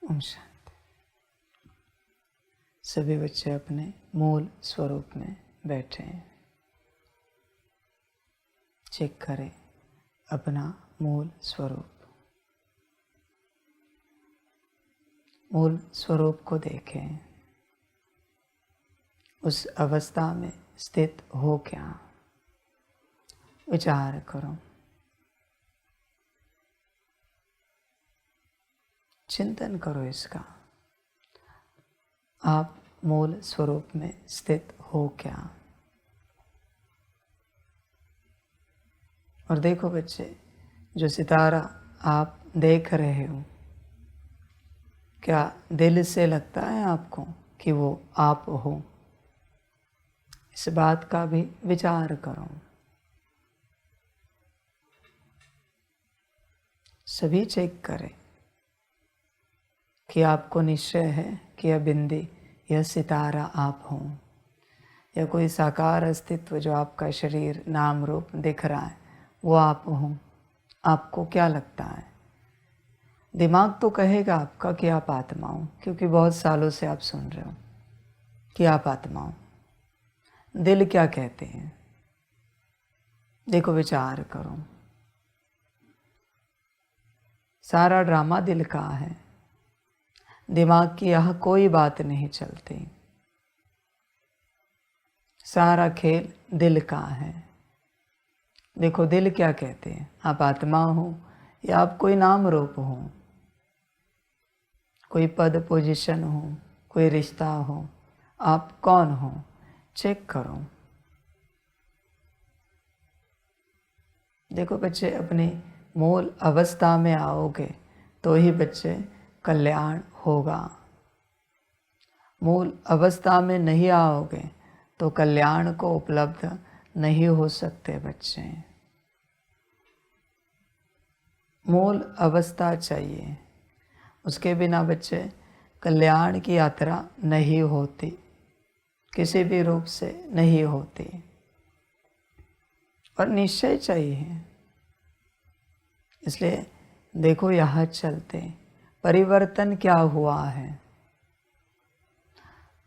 ओम शांति। सभी बच्चे अपने मूल स्वरूप में बैठे हैं। चेक करें अपना मूल स्वरूप। मूल स्वरूप को देखें, उस अवस्था में स्थित हो क्या, विचार करो, चिंतन करो इसका। आप मूल स्वरूप में स्थित हो क्या। और देखो बच्चे, जो सितारा आप देख रहे हो, क्या दिल से लगता है आपको कि वो आप हो? इस बात का भी विचार करो। सभी चेक करें कि आपको निश्चय है कि यह बिंदी, यह सितारा आप हो, या कोई साकार अस्तित्व जो आपका शरीर नाम रूप दिख रहा है वो आप हो। आपको क्या लगता है? दिमाग तो कहेगा आपका कि आप आत्मा हो, क्योंकि बहुत सालों से आप सुन रहे हो कि आप आत्मा हो। दिल क्या कहते हैं? देखो, विचार करो। सारा ड्रामा दिल का है। दिमाग की यह कोई बात नहीं चलती। सारा खेल दिल का है। देखो, दिल क्या कहते हैं? आप आत्मा हो या आप कोई नाम रूप हो, कोई पद पोजीशन हो, कोई रिश्ता हो, आप कौन हो? चेक करो। देखो बच्चे, अपनी मूल अवस्था में आओगे तो ही बच्चे कल्याण होगा। मूल अवस्था में नहीं आओगे तो कल्याण को उपलब्ध नहीं हो सकते बच्चे। मूल अवस्था चाहिए, उसके बिना बच्चे कल्याण की यात्रा नहीं होती, किसी भी रूप से नहीं होती। और निश्चय चाहिए। इसलिए देखो, यहाँ चलते परिवर्तन क्या हुआ है।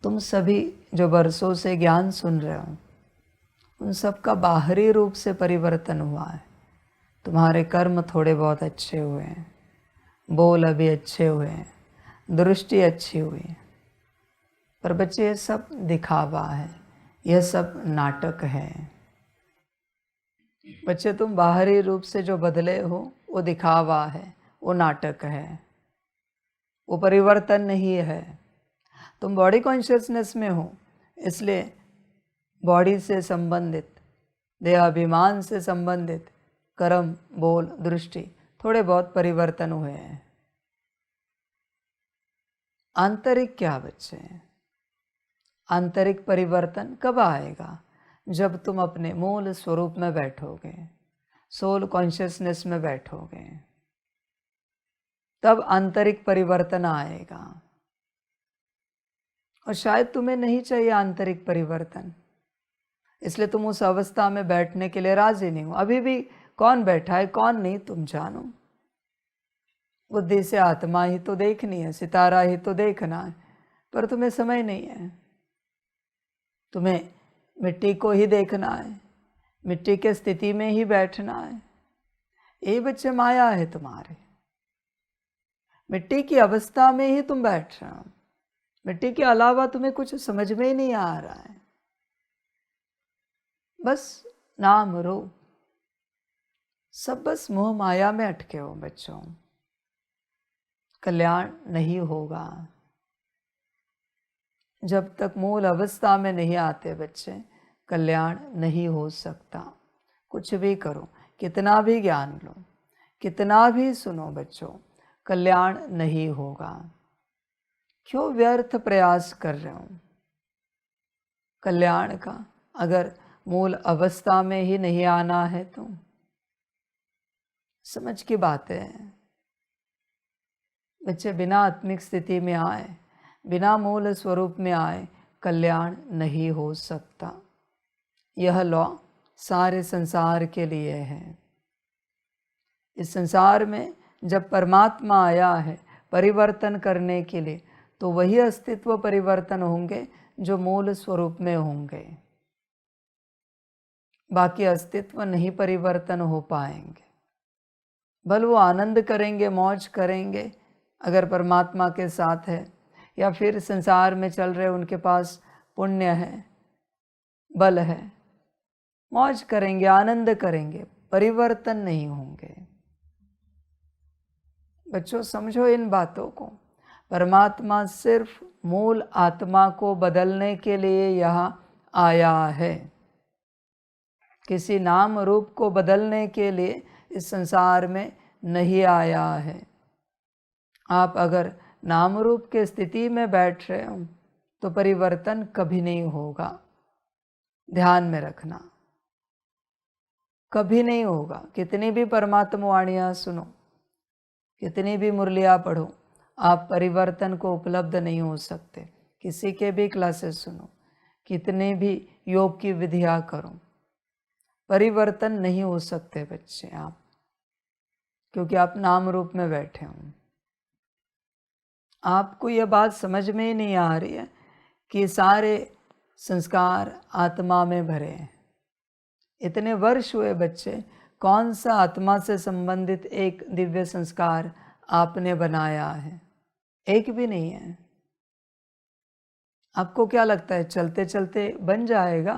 तुम सभी जो बरसों से ज्ञान सुन रहे हो, उन सब का बाहरी रूप से परिवर्तन हुआ है। तुम्हारे कर्म थोड़े बहुत अच्छे हुए हैं, बोल अभी अच्छे हुए हैं, दृष्टि अच्छी हुई है, पर बच्चे ये सब दिखावा है, यह सब नाटक है। बच्चे, तुम बाहरी रूप से जो बदले हो वो दिखावा है, वो नाटक है, वो परिवर्तन नहीं है। तुम बॉडी कॉन्शियसनेस में हो, इसलिए बॉडी से संबंधित, देहाभिमान से संबंधित कर्म, बोल, दृष्टि थोड़े बहुत परिवर्तन हुए हैं। आंतरिक क्या बच्चे? आंतरिक परिवर्तन कब आएगा? जब तुम अपने मूल स्वरूप में बैठोगे, सोल कॉन्शियसनेस में बैठोगे, तब आंतरिक परिवर्तन आएगा। और शायद तुम्हें नहीं चाहिए आंतरिक परिवर्तन, इसलिए तुम उस अवस्था में बैठने के लिए राजी नहीं हो। अभी भी कौन बैठा है कौन नहीं तुम जानो। बुद्धि से आत्मा ही तो देखनी है, सितारा ही तो देखना है, पर तुम्हें समय नहीं है। तुम्हें मिट्टी को ही देखना है, मिट्टी के स्थिति में ही बैठना है। ये बच्चे माया है तुम्हारे। मिट्टी की अवस्था में ही तुम बैठ रहे हो, मिट्टी के अलावा तुम्हें कुछ समझ में ही नहीं आ रहा है। बस नाम रूप, सब बस मोह माया में अटके हो बच्चों। कल्याण नहीं होगा जब तक मूल अवस्था में नहीं आते बच्चे। कल्याण नहीं हो सकता। कुछ भी करो, कितना भी ज्ञान लो, कितना भी सुनो बच्चों, कल्याण नहीं होगा। क्यों व्यर्थ प्रयास कर रहे हो कल्याण का, अगर मूल अवस्था में ही नहीं आना है तो? समझ की बात है बच्चे। बिना आत्मिक स्थिति में आए, बिना मूल स्वरूप में आए, कल्याण नहीं हो सकता। यह लॉ सारे संसार के लिए है। इस संसार में जब परमात्मा आया है, परिवर्तन करने के लिए, तो वही अस्तित्व परिवर्तन होंगे जो मूल स्वरूप में होंगे। बाकी अस्तित्व नहीं परिवर्तन हो पाएंगे। भले वो आनंद करेंगे, मौज करेंगे अगर परमात्मा के साथ है, या फिर संसार में चल रहे उनके पास पुण्य है, बल है, मौज करेंगे, आनंद करेंगे, परिवर्तन नहीं होंगे। बच्चों समझो इन बातों को। परमात्मा सिर्फ मूल आत्मा को बदलने के लिए यहाँ आया है। किसी नाम रूप को बदलने के लिए इस संसार में नहीं आया है। आप अगर नाम रूप के स्थिति में बैठ रहे हो तो परिवर्तन कभी नहीं होगा। ध्यान में रखना, कभी नहीं होगा। कितनी भी परमात्मा वाणियाँ सुनो, कितनी भी मुरलियाँ पढ़ो, आप परिवर्तन को उपलब्ध नहीं हो सकते। किसी के भी क्लासेस सुनो, कितने भी योग की विधियाँ करो, परिवर्तन नहीं हो सकते बच्चे आप, क्योंकि आप नाम रूप में बैठे हो। आपको यह बात समझ में ही नहीं आ रही है कि सारे संस्कार आत्मा में भरे हैं। इतने वर्ष हुए बच्चे, कौन सा आत्मा से संबंधित एक दिव्य संस्कार आपने बनाया है? एक भी नहीं है। आपको क्या लगता है चलते चलते बन जाएगा?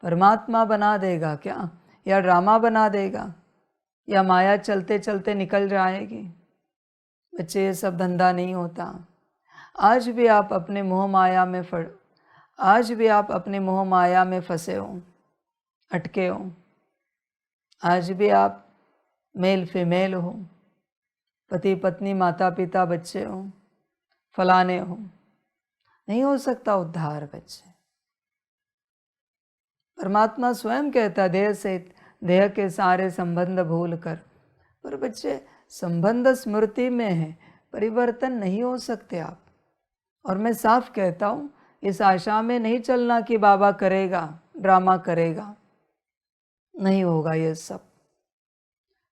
परमात्मा बना देगा क्या? या ड्रामा बना देगा? या माया चलते चलते निकल जाएगी? बच्चे, ये सब धंधा नहीं होता। आज भी आप अपने मोह माया में फंसे हो, अटके हो। आज भी आप मेल फीमेल हो, पति पत्नी माता पिता बच्चे हो, फलाने हो। नहीं हो सकता उद्धार बच्चे। परमात्मा स्वयं कहता, देह से देह के सारे संबंध भूल कर। पर बच्चे, संबंध स्मृति में है, परिवर्तन नहीं हो सकते आप। और मैं साफ कहता हूँ, इस आशा में नहीं चलना कि बाबा करेगा, ड्रामा करेगा। नहीं होगा ये सब।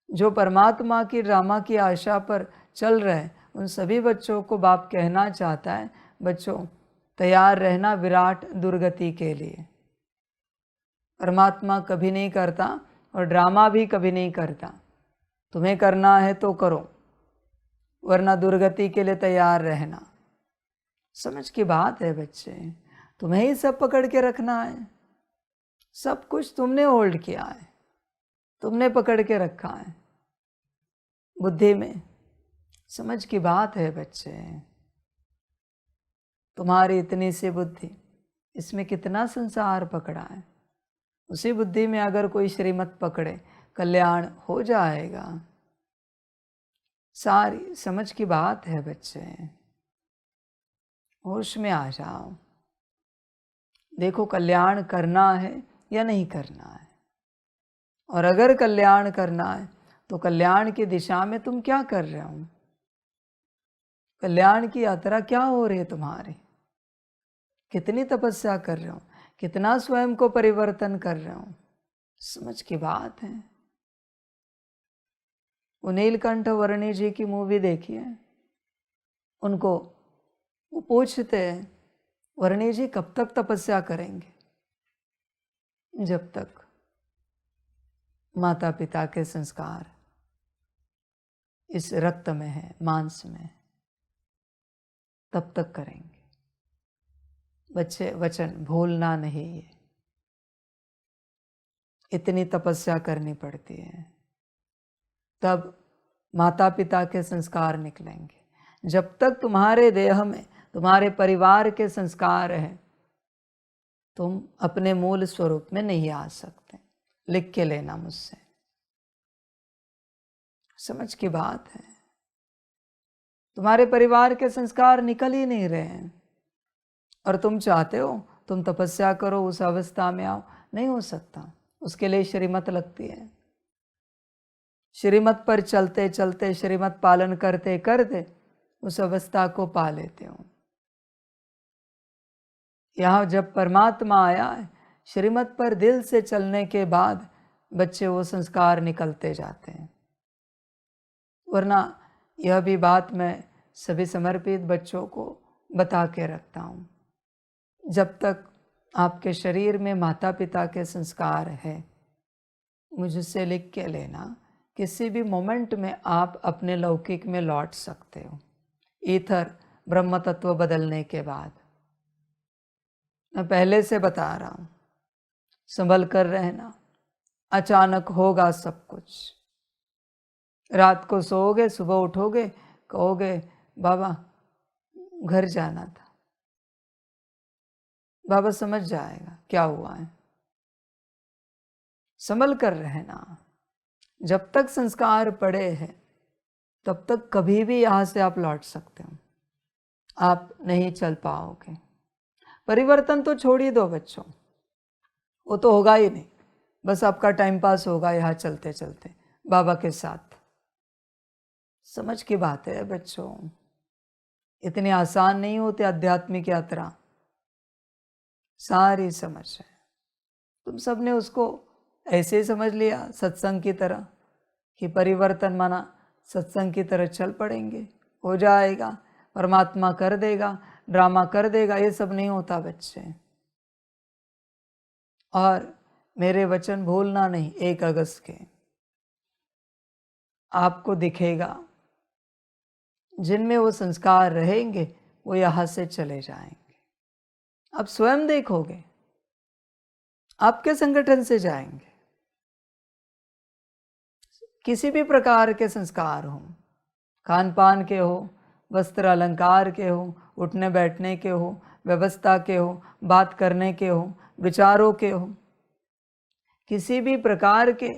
जो परमात्मा की ड्रामा की आशा पर चल रहे हैं, उन सभी बच्चों को बाप कहना चाहता है, बच्चों तैयार रहना विराट दुर्गति के लिए। परमात्मा कभी नहीं करता और ड्रामा भी कभी नहीं करता। तुम्हें करना है तो करो, वरना दुर्गति के लिए तैयार रहना। समझ की बात है बच्चे। तुम्हें ही सब पकड़ के रखना है। सब कुछ तुमने होल्ड किया है, तुमने पकड़ के रखा है बुद्धि में। समझ की बात है बच्चे। तुम्हारी इतनी सी बुद्धि, इसमें कितना संसार पकड़ा है। उसी बुद्धि में अगर कोई श्रीमत पकड़े, कल्याण हो जाएगा। सारी समझ की बात है बच्चे। होश में आ जाओ। देखो कल्याण करना है या नहीं करना है। और अगर कल्याण करना है तो कल्याण की दिशा में तुम क्या कर रहे हो? कल्याण की यात्रा क्या हो रही है तुम्हारी? कितनी तपस्या कर रहे हो? कितना स्वयं को परिवर्तन कर रहे हो? समझ की बात है। वो नीलकंठ वर्णी जी की मूवी देखी है? उनको वो पूछते हैं, वर्णी जी कब तक तपस्या करेंगे? जब तक माता पिता के संस्कार इस रक्त में है, मांस में, तब तक करेंगे। बच्चे, वचन भूलना नहीं है। इतनी तपस्या करनी पड़ती है, तब माता पिता के संस्कार निकलेंगे। जब तक तुम्हारे देह में तुम्हारे परिवार के संस्कार हैं, तुम अपने मूल स्वरूप में नहीं आ सकते। लिख के लेना मुझसे। समझ की बात है। तुम्हारे परिवार के संस्कार निकल ही नहीं रहे हैं और तुम चाहते हो तुम तपस्या करो, उस अवस्था में आओ। नहीं हो सकता। उसके लिए श्रीमत लगती है। श्रीमत पर चलते चलते, श्रीमत पालन करते करते उस अवस्था को पा लेते हो। यहाँ जब परमात्मा आया है, श्रीमत पर दिल से चलने के बाद बच्चे वो संस्कार निकलते जाते हैं। वरना यह भी बात मैं सभी समर्पित बच्चों को बता के रखता हूँ, जब तक आपके शरीर में माता पिता के संस्कार है, मुझसे लिख के लेना, किसी भी मोमेंट में आप अपने लौकिक में लौट सकते हो। ईथर ब्रह्म तत्व बदलने के बाद मैं पहले से बता रहा हूँ, संभल कर रहना, अचानक होगा सब कुछ। रात को सोओगे, सुबह उठोगे, कहोगे बाबा घर जाना था। बाबा समझ जाएगा क्या हुआ है। संभल कर रहना। जब तक संस्कार पड़े हैं तब तक कभी भी यहाँ से आप लौट सकते हो। आप नहीं चल पाओगे। परिवर्तन तो छोड़ ही दो बच्चों, वो तो होगा ही नहीं। बस आपका टाइम पास होगा यहाँ चलते चलते बाबा के साथ। समझ की बात है बच्चों, इतनी आसान नहीं होती आध्यात्मिक यात्रा। सारी समझ है। तुम सबने उसको ऐसे ही समझ लिया सत्संग की तरह, कि परिवर्तन माना सत्संग की तरह चल पड़ेंगे, हो जाएगा, परमात्मा कर देगा, ड्रामा कर देगा। ये सब नहीं होता बच्चे। और मेरे वचन भूलना नहीं, 1 अगस्त के आपको दिखेगा जिनमें वो संस्कार रहेंगे वो यहाँ से चले जाएंगे। आप स्वयं देखोगे, आपके संगठन से जाएंगे। किसी भी प्रकार के संस्कार हो, खान पान के हो, वस्त्र अलंकार के हो, उठने बैठने के हो, व्यवस्था के हो, बात करने के हो, विचारों के हो, किसी भी प्रकार के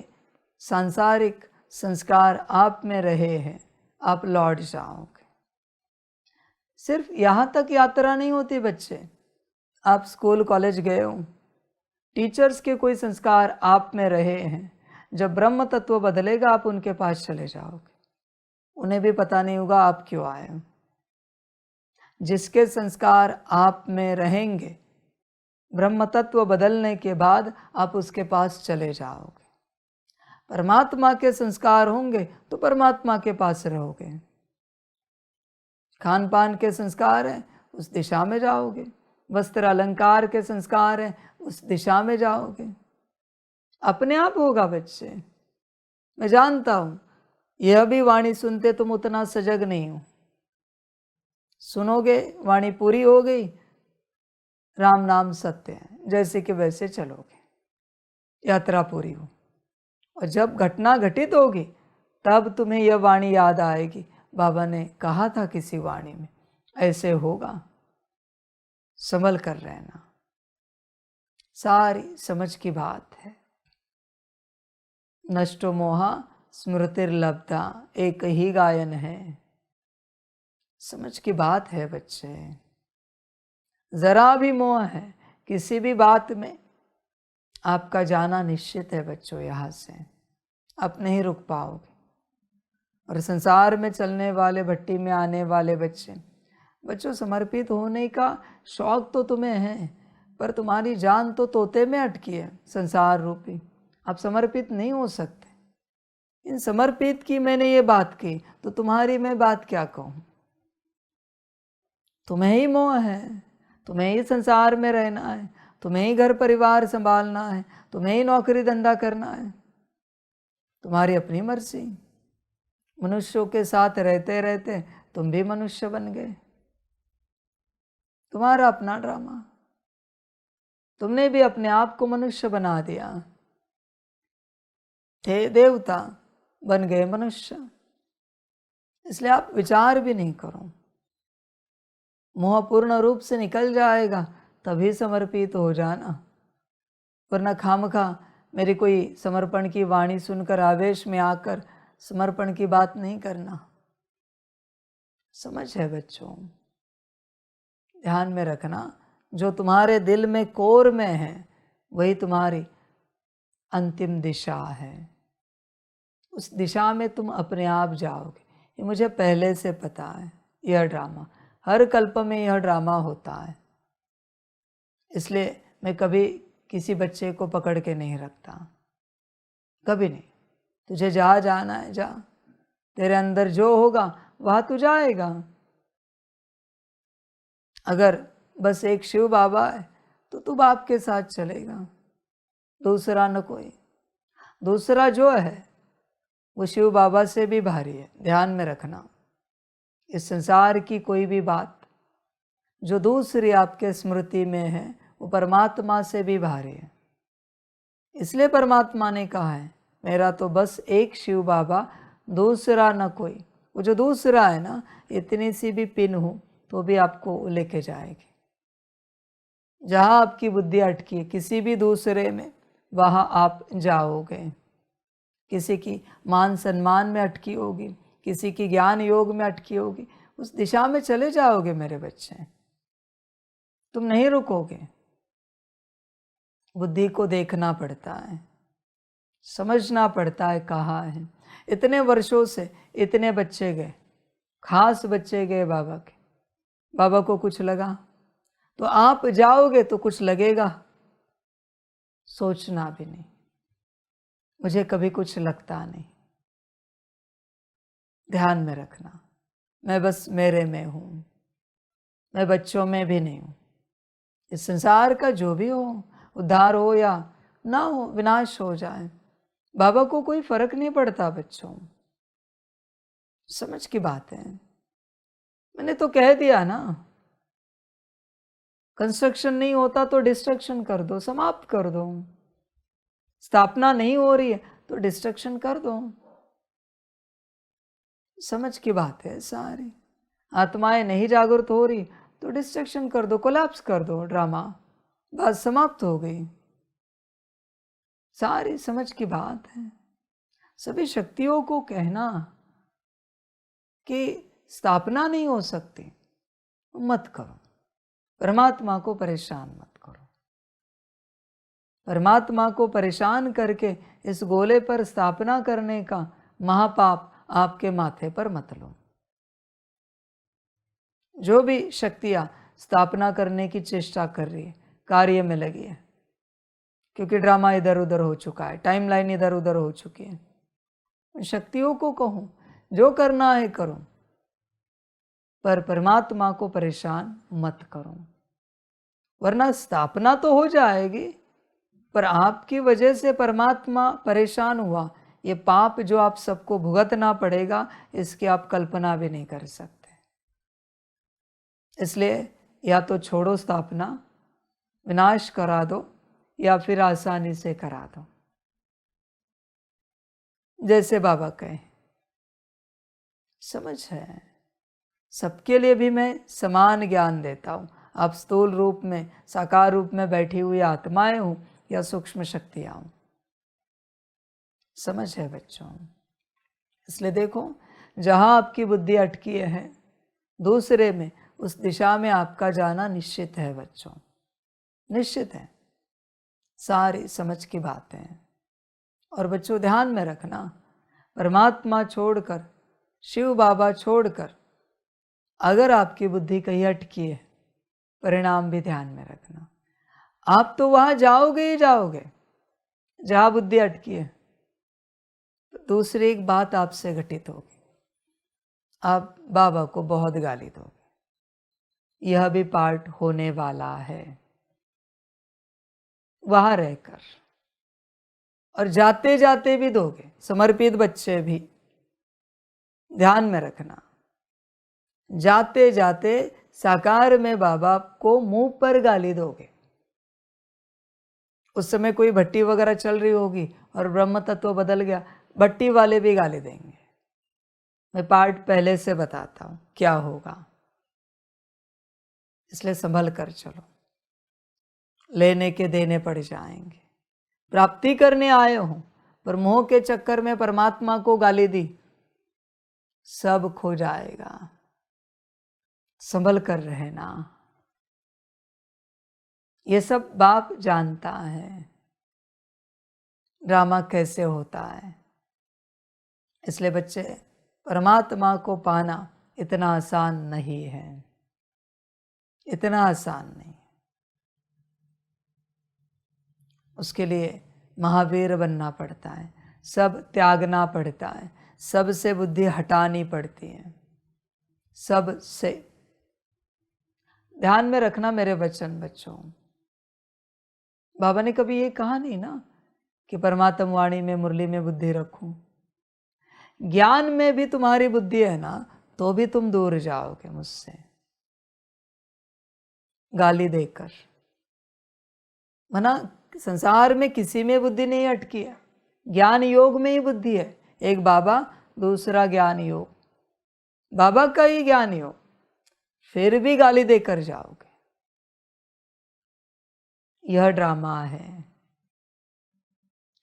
सांसारिक संस्कार आप में रहे हैं, आप लौट जाओगे। सिर्फ यहाँ तक यात्रा नहीं होती बच्चे। आप स्कूल कॉलेज गए हो, टीचर्स के कोई संस्कार आप में रहे हैं, जब ब्रह्म तत्व बदलेगा आप उनके पास चले जाओगे, उन्हें भी पता नहीं होगा आप क्यों आए हो। जिसके संस्कार आप में रहेंगे, ब्रह्म तत्व बदलने के बाद आप उसके पास चले जाओगे। परमात्मा के संस्कार होंगे तो परमात्मा के पास रहोगे। खान पान के संस्कार हैं, उस दिशा में जाओगे। वस्त्र अलंकार के संस्कार हैं, उस दिशा में जाओगे। अपने आप होगा बच्चे। मैं जानता हूं, यह भी वाणी सुनते तुम उतना सजग नहीं हो। सुनोगे, वाणी पूरी हो गई, राम नाम सत्य है, जैसे कि वैसे चलोगे, यात्रा पूरी हो। और जब घटना घटित होगी तब तुम्हें यह वाणी याद आएगी, बाबा ने कहा था किसी वाणी में, ऐसे होगा। संभल कर रहना, सारी समझ की बात है। नष्टो मोहा स्मृतिर्लब्धा, एक ही गायन है। समझ की बात है बच्चे। जरा भी मोह है किसी भी बात में, आपका जाना निश्चित है बच्चों। यहाँ से आप नहीं रुक पाओगे। और संसार में चलने वाले, भट्टी में आने वाले बच्चों, समर्पित होने का शौक तो तुम्हें है, पर तुम्हारी जान तो तोते में अटकी है, संसार रूपी। आप समर्पित नहीं हो सकते। इन समर्पित की मैंने ये बात की, तो तुम्हारी मैं बात क्या कहूँ। तुम्हें ही मोह है, तुम्हें ही संसार में रहना है, तुम्हें ही घर परिवार संभालना है, तुम्हें ही नौकरी धंधा करना है। तुम्हारी अपनी मर्जी। मनुष्यों के साथ रहते रहते तुम भी मनुष्य बन गए। तुम्हारा अपना ड्रामा। तुमने भी अपने आप को मनुष्य बना दिया। थे देवता, बन गए मनुष्य। इसलिए आप विचार भी नहीं करो। मोह पूर्ण रूप से निकल जाएगा तभी समर्पित हो जाना, वरना खामखा मेरी कोई समर्पण की वाणी सुनकर आवेश में आकर समर्पण की बात नहीं करना। समझ है बच्चों, ध्यान में रखना, जो तुम्हारे दिल में कोर में है वही तुम्हारी अंतिम दिशा है। उस दिशा में तुम अपने आप जाओगे। ये मुझे पहले से पता है। यह ड्रामा हर कल्प में, यह ड्रामा होता है। इसलिए मैं कभी किसी बच्चे को पकड़ के नहीं रखता, कभी नहीं। तुझे जहाँ जाना है जा, तेरे अंदर जो होगा वहाँ तू जाएगा। अगर बस एक शिव बाबा है तो तू बाप के साथ चलेगा, दूसरा न कोई। दूसरा जो है वो शिव बाबा से भी भारी है। ध्यान में रखना, इस संसार की कोई भी बात जो दूसरी आपके स्मृति में है वो परमात्मा से भी भारी है। इसलिए परमात्मा ने कहा है मेरा तो बस एक शिव बाबा, दूसरा न कोई। वो जो दूसरा है ना, इतनी सी भी पिन हो तो भी आपको लेके जाएगी। जहाँ आपकी बुद्धि अटकी है किसी भी दूसरे में, वहाँ आप जाओगे। किसी की मान सम्मान में अटकी होगी, किसी की ज्ञान योग में अटकी होगी, उस दिशा में चले जाओगे मेरे बच्चे, तुम नहीं रुकोगे। बुद्धि को देखना पड़ता है, समझना पड़ता है कहाँ है। इतने वर्षों से इतने बच्चे गए, खास बच्चे गए बाबा के, बाबा को कुछ लगा तो आप जाओगे तो कुछ लगेगा। सोचना भी नहीं, मुझे कभी कुछ लगता नहीं। ध्यान में रखना, मैं बस मेरे में हूँ, मैं बच्चों में भी नहीं हूँ। इस संसार का जो भी हो, उद्धार हो या ना हो, विनाश हो जाए, बाबा को कोई फर्क नहीं पड़ता बच्चों। समझ की बात है। मैंने तो कह दिया ना, कंस्ट्रक्शन नहीं होता तो डिस्ट्रक्शन कर दो, समाप्त कर दो। स्थापना नहीं हो रही है तो डिस्ट्रक्शन कर दो। समझ की बात है सारी। आत्माएं नहीं जागृत हो रही तो डिस्ट्रक्शन कर दो, कोलैप्स कर दो, ड्रामा, बात समाप्त हो गई। सारी समझ की बात है। सभी शक्तियों को कहना कि स्थापना नहीं हो सकती, मत करो। परमात्मा को परेशान मत करो। परमात्मा को परेशान करके इस गोले पर स्थापना करने का महापाप आपके माथे पर मत लो। जो भी शक्तियां स्थापना करने की चेष्टा कर रही है, कार्य में लगी है, क्योंकि ड्रामा इधर उधर हो चुका है, टाइमलाइन इधर उधर हो चुकी है। उन शक्तियों को कहूं जो करना है करो, पर परमात्मा को परेशान मत करो, वरना स्थापना तो हो जाएगी पर आपकी वजह से परमात्मा परेशान हुआ। ये पाप जो आप सबको भुगतना पड़ेगा, इसकी आप कल्पना भी नहीं कर सकते। इसलिए या तो छोड़ो स्थापना, विनाश करा दो, या फिर आसानी से करा दो, जैसे बाबा कहे। समझ है, सबके लिए भी मैं समान ज्ञान देता हूँ। आप स्थूल रूप में, साकार रूप में बैठी हुई आत्माएं हो या सूक्ष्म शक्तियां हो। समझ है बच्चों। इसलिए देखो, जहां आपकी बुद्धि अटकी है दूसरे में, उस दिशा में आपका जाना निश्चित है बच्चों, निश्चित है। सारी समझ की बातें हैं। और बच्चों ध्यान में रखना, परमात्मा छोड़कर, शिव बाबा छोड़कर अगर आपकी बुद्धि कहीं अटकी है, परिणाम भी ध्यान में रखना। आप तो वहां जाओगे ही जाओगे जहां बुद्धि अटकी है। तो दूसरी एक बात आपसे घटित होगी, आप बाबा को बहुत गाली दोगे। यह भी पार्ट होने वाला है वहां रहकर, और जाते जाते भी दोगे। समर्पित बच्चे भी ध्यान में रखना, जाते जाते साकार में बाबा को मुंह पर गाली दोगे। उस समय कोई भट्टी वगैरह चल रही होगी और ब्रह्म तत्व बदल गया, भट्टी वाले भी गाली देंगे। मैं पार्ट पहले से बताता हूं क्या होगा, इसलिए संभल कर चलो, लेने के देने पड़ जाएंगे। प्राप्ति करने आए हो पर मोह के चक्कर में परमात्मा को गाली दी, सब खो जाएगा। संभल कर रहना। ये सब बाप जानता है ड्रामा कैसे होता है। इसलिए बच्चे, परमात्मा को पाना इतना आसान नहीं है, इतना आसान नहीं। उसके लिए महावीर बनना पड़ता है, सब त्यागना पड़ता है, सबसे बुद्धि हटानी पड़ती है, सब से ध्यान में रखना मेरे वचन बच्चों। बाबा ने कभी ये कहा नहीं ना कि परमात्म वाणी में मुरली में बुद्धि रखूं। ज्ञान में भी तुम्हारी बुद्धि है ना तो भी तुम दूर जाओगे मुझसे, गाली देकर। मना संसार में किसी में बुद्धि नहीं अटकी है, ज्ञान योग में ही बुद्धि है। एक बाबा, दूसरा ज्ञान योग, बाबा का ही ज्ञान योग, फिर भी गाली देकर जाओगे। यह ड्रामा है।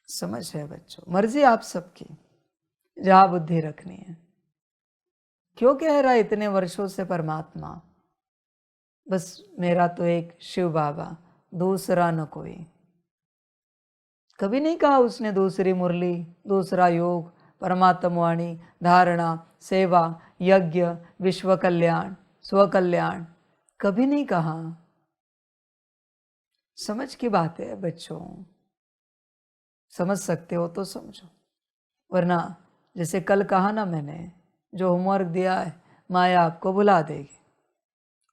समझ है बच्चों, मर्जी आप सबकी, जहां बुद्धि रखनी है। क्यों कह रहा है इतने वर्षों से परमात्मा, बस मेरा तो एक शिव बाबा, दूसरा न कोई। कभी नहीं कहा उसने दूसरी मुरली, दूसरा योग, परमात्म वाणी, धारणा, सेवा, यज्ञ, विश्व कल्याण, स्वकल्याण, कभी नहीं कहा। समझ की बात है बच्चों, समझ सकते हो तो समझो, वरना जैसे कल कहा ना मैंने, जो होमवर्क दिया है माया आपको भुला देगी।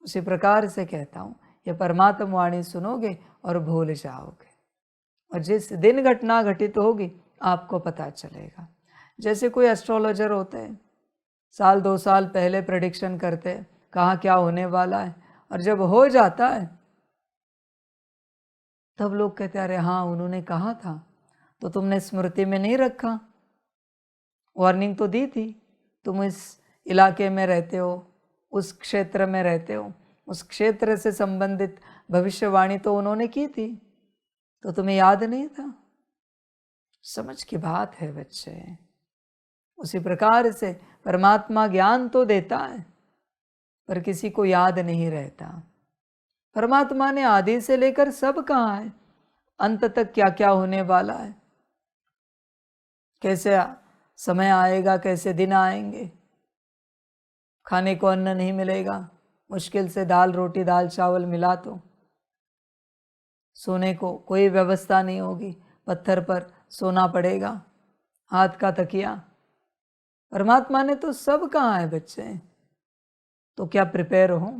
उसी प्रकार से कहता हूँ, ये परमात्म वाणी सुनोगे और भूल जाओगे, और जिस दिन घटना घटित होगी आपको पता चलेगा। जैसे कोई एस्ट्रोलॉजर होते हैं, साल 2 साल पहले प्रेडिक्शन करते हैं कहाँ क्या होने वाला है, और जब हो जाता है तब लोग कहते हैं अरे हाँ उन्होंने कहा था, तो तुमने स्मृति में नहीं रखा, वार्निंग तो दी थी, तुम इस इलाके में रहते हो, उस क्षेत्र में रहते हो, उस क्षेत्र से संबंधित भविष्यवाणी तो उन्होंने की थी, तो तुम्हें याद नहीं था। समझ की बात है बच्चे। उसी प्रकार से परमात्मा ज्ञान तो देता है पर किसी को याद नहीं रहता। परमात्मा ने आदि से लेकर सब कहा है, अंत तक क्या क्या होने वाला है, कैसे समय आएगा, कैसे दिन आएंगे, खाने को अन्न नहीं मिलेगा, मुश्किल से दाल रोटी दाल चावल मिला, तो सोने को कोई व्यवस्था नहीं होगी, पत्थर पर सोना पड़ेगा, हाथ का तकिया। परमात्मा ने तो सब कहा है बच्चे, तो क्या प्रिपेयर हो?